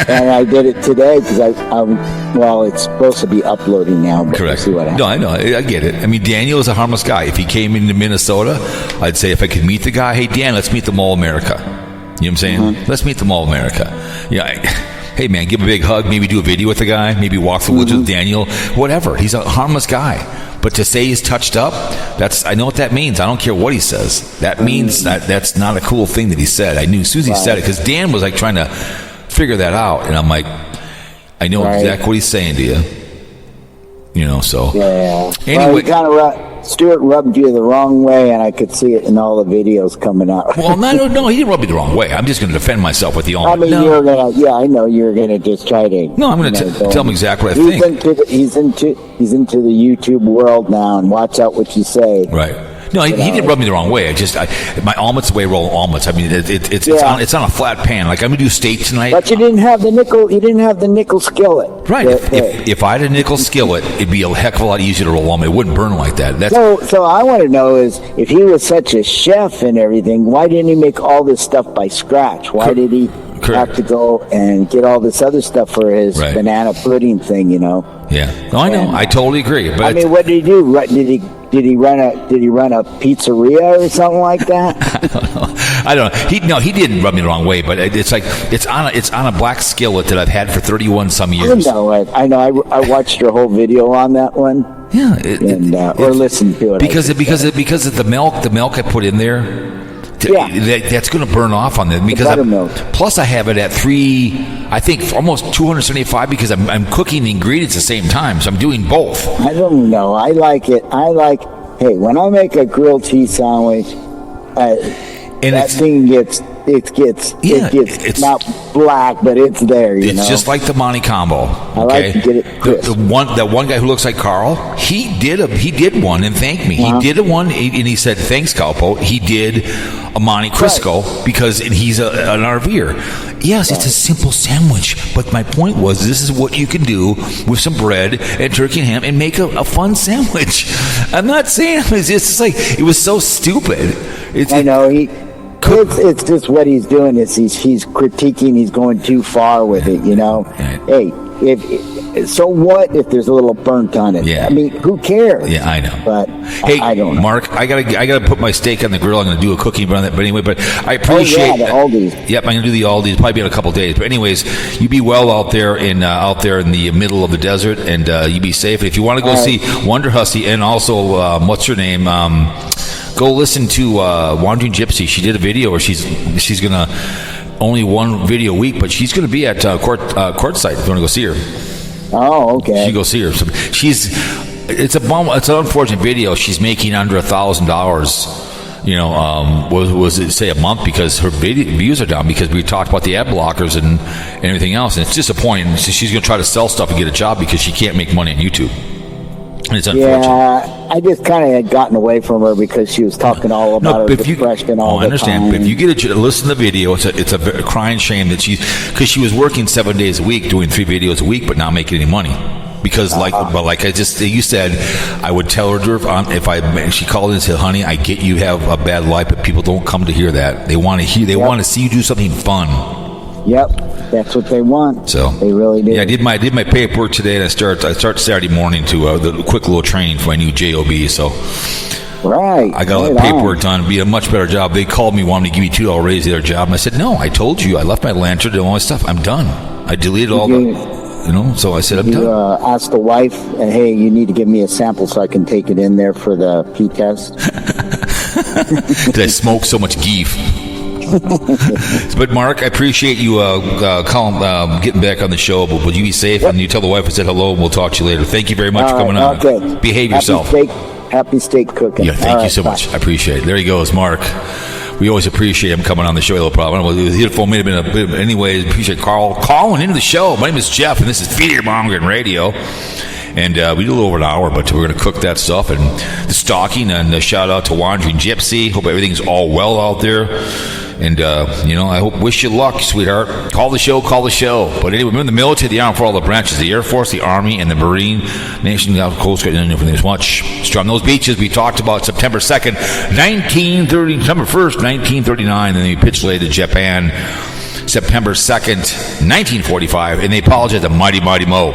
And I did it today because it's supposed to be uploading now. But correct. We'll see what happens. No, I know. I get it. Daniel is a harmless guy. If he came into Minnesota, I'd say if I could meet the guy, hey, Dan, let's meet the Mall of America. You know what I'm saying? Mm-hmm. Let's meet the Mall of America. Yeah. Hey, man, give him a big hug. Maybe do a video with the guy. Maybe walk the woods with Daniel. Whatever. He's a harmless guy. But to say he's touched up, I know what that means. I don't care what he says. That means that's not a cool thing that he said. I knew Susie said it because Dan was like trying to figure that out, and I'm like, I know exactly what he's saying to you. So yeah. Anyway, Stuart rubbed you the wrong way, and I could see it in all the videos coming out. Well, no, he didn't rub me the wrong way. I'm just going to defend myself with the I know you're gonna just try to. No, I'm going to tell him exactly what I think. He's into the YouTube world now, and watch out what you say. Right. No, he didn't rub me the wrong way. My omelets the way I roll omelets. It's on a flat pan. Like I'm gonna do steak tonight. But you didn't have the nickel. You didn't have the nickel skillet. Right. If I had a nickel skillet, it'd be a heck of a lot easier to roll omelet. It wouldn't burn like that. So I want to know is if he was such a chef and everything, why didn't he make all this stuff by scratch? Why did he have to go and get all this other stuff for his banana pudding thing? Yeah. No, I know. I totally agree. But what did he do? Did he run a pizzeria or something like that? I don't know. He didn't rub me the wrong way, but it's like it's on a black skillet that I've had for 31 some years. I know. I watched your whole video on that one. Yeah, or listened to it because of the milk I put in there. That's going to burn off on them because plus I have it at I think almost 275 because I'm cooking the ingredients at the same time, so I'm doing both. I don't know. I like it. Hey, when I make a grilled cheese sandwich, and that thing gets not black, but it's there. It's just like the Monte Combo. I like to get it crisp. That one guy who looks like Carl, he did one and thanked me. He did one and he said, "Thanks, Cowpote." He did a Monte Cristo because he's an RVer. Yes, it's a simple sandwich, but my point was, this is what you can do with some bread and turkey and ham and make a fun sandwich. I'm not saying it's just like it was so stupid. I know it's just what he's doing is he's critiquing. He's going too far with it. Hey, so what if there's a little burnt on it? Yeah. I mean, who cares? Yeah, I know. But hey, I don't know. Mark, I gotta put my steak on the grill. I'm gonna do a cooking on that. But anyway, I appreciate the Aldi's. Yep, I'm gonna do the Aldi's. Probably be in a couple days. But anyways, you be well out there in the middle of the desert, and you be safe. And if you want to go see Wonder Hussy and also what's her name? Go listen to Wandering Gypsy. She did a video where she's gonna only one video a week, but she's gonna be at Courtside. If you want to go see her. Oh, okay. You go see her. So it's an unfortunate video. She's making under $1,000. Was it say a month because her views are down because we talked about the ad blockers and everything else, and it's disappointing. So she's going to try to sell stuff and get a job because she can't make money on YouTube. And it's unfortunate. Yeah, I just kind of had gotten away from her because she was talking all about her depression all the time. I understand. But if you get listen to the video, it's a crying shame that because she was working 7 days a week, doing 3 videos a week, but not making any money. Because you said, I would tell her she called in and said, "Honey, I get you have a bad life, but people don't come to hear that. They want to want to see you do something fun." Yep, that's what they want. So they really do. Yeah, I did my paperwork today, and I start Saturday morning to the quick little training for my new job. So I got all the paperwork done. It'd be a much better job. They called me, wanting to give me $2 raise their job, and I said, "No, I told you. I left my lantern and all my stuff. I'm done. I deleted all the." So I said, I'm done. You asked the wife, hey, you need to give me a sample so I can take it in there for the pee test. Did I smoke so much geef? But Mark, I appreciate you getting back on the show. But will you be safe? Yep. And you tell the wife I said hello, and we'll talk to you later. Thank you very much for coming on. Okay. Behave yourself. Happy steak cooking. Yeah, thank you so much. I appreciate it. There he goes, Mark. We always appreciate him coming on the show. No problem. His phone may have been a bit. Anyways, appreciate Carl calling into the show. My name is Jeff, and this is Fear Mongering Radio. And we did a little over an hour, but we're going to cook that stuff and the stocking. And a shout out to Wandering Gypsy. Hope everything's all well out there. And, I wish you luck, sweetheart. Call the show. But anyway, we're in the military, the Army for all the branches, the Air Force, the Army, and the Marine Nation, Coast Guard, and everything as much. So on those beaches, we talked about September 2nd, September 1st, 1939, and then we pitched later to Japan, September 2nd, 1945, and they apologized to Mighty Mighty Mo.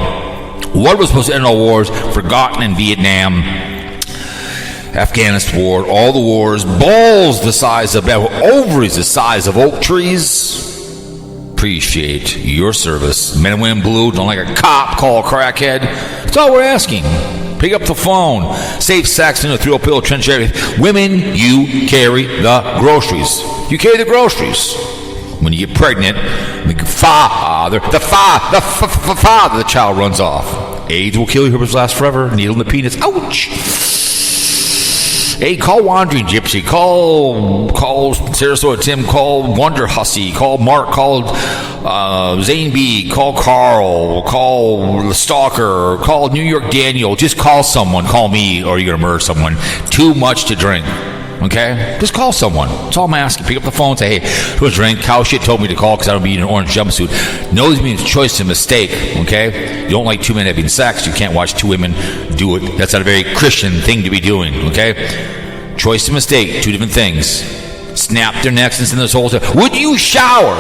What was supposed to end all wars, forgotten in Vietnam, Afghanistan war, all the wars, balls the size of ovaries the size of oak trees. Appreciate your service. Men and women blue, don't like a cop, call a crackhead. That's all we're asking. Pick up the phone. Safe sex in a thrill pill trench area. Women, you carry the groceries. You carry the groceries. When you get pregnant, the father, the child runs off. AIDS will kill you, herpes lasts forever. Needle in the penis. Ouch. Hey, call Wandering Gypsy, call Sarasota Tim, call Wonder Hussy, call Mark, call Zane B, call Carl, call the Stalker, call New York Daniel. Just call someone. Call me, or you're going to murder someone. Too much to drink. Okay? Just call someone. That's all I'm asking. Pick up the phone and say, hey, to a drink. Cow shit told me to call because I don't be in an orange jumpsuit. Knows means choice and mistake. Okay? You don't like 2 men having sex. You can't watch 2 women do it. That's not a very Christian thing to be doing. Okay? Choice and mistake. 2 different things. Snap their necks and send this whole stuff. Would you shower?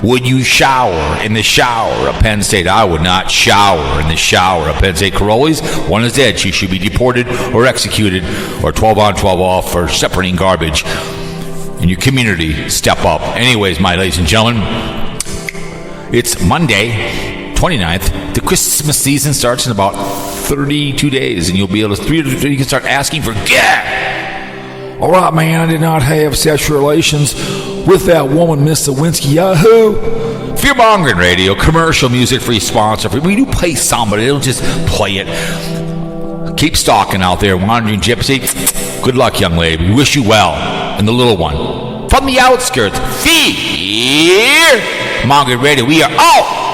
Would you shower in the shower at Penn State? I would not shower in the shower at Penn State. Caroli's, one is dead. She should be deported or executed or 12 on, 12 off for separating garbage. In your community, step up. Anyways, my ladies and gentlemen, it's Monday, 29th. The Christmas season starts in about 32 days, and you'll be able to, you can start asking for gas. All right, man, I did not have sexual relations with that woman, Miss Lewinsky. Yahoo! Fear-mongering radio, commercial music, free sponsor. We do play some, but they don't just play it. Keep stalking out there, wandering gypsy. Good luck, young lady. We wish you well. And the little one. From the outskirts, Fear-mongering radio. We are out!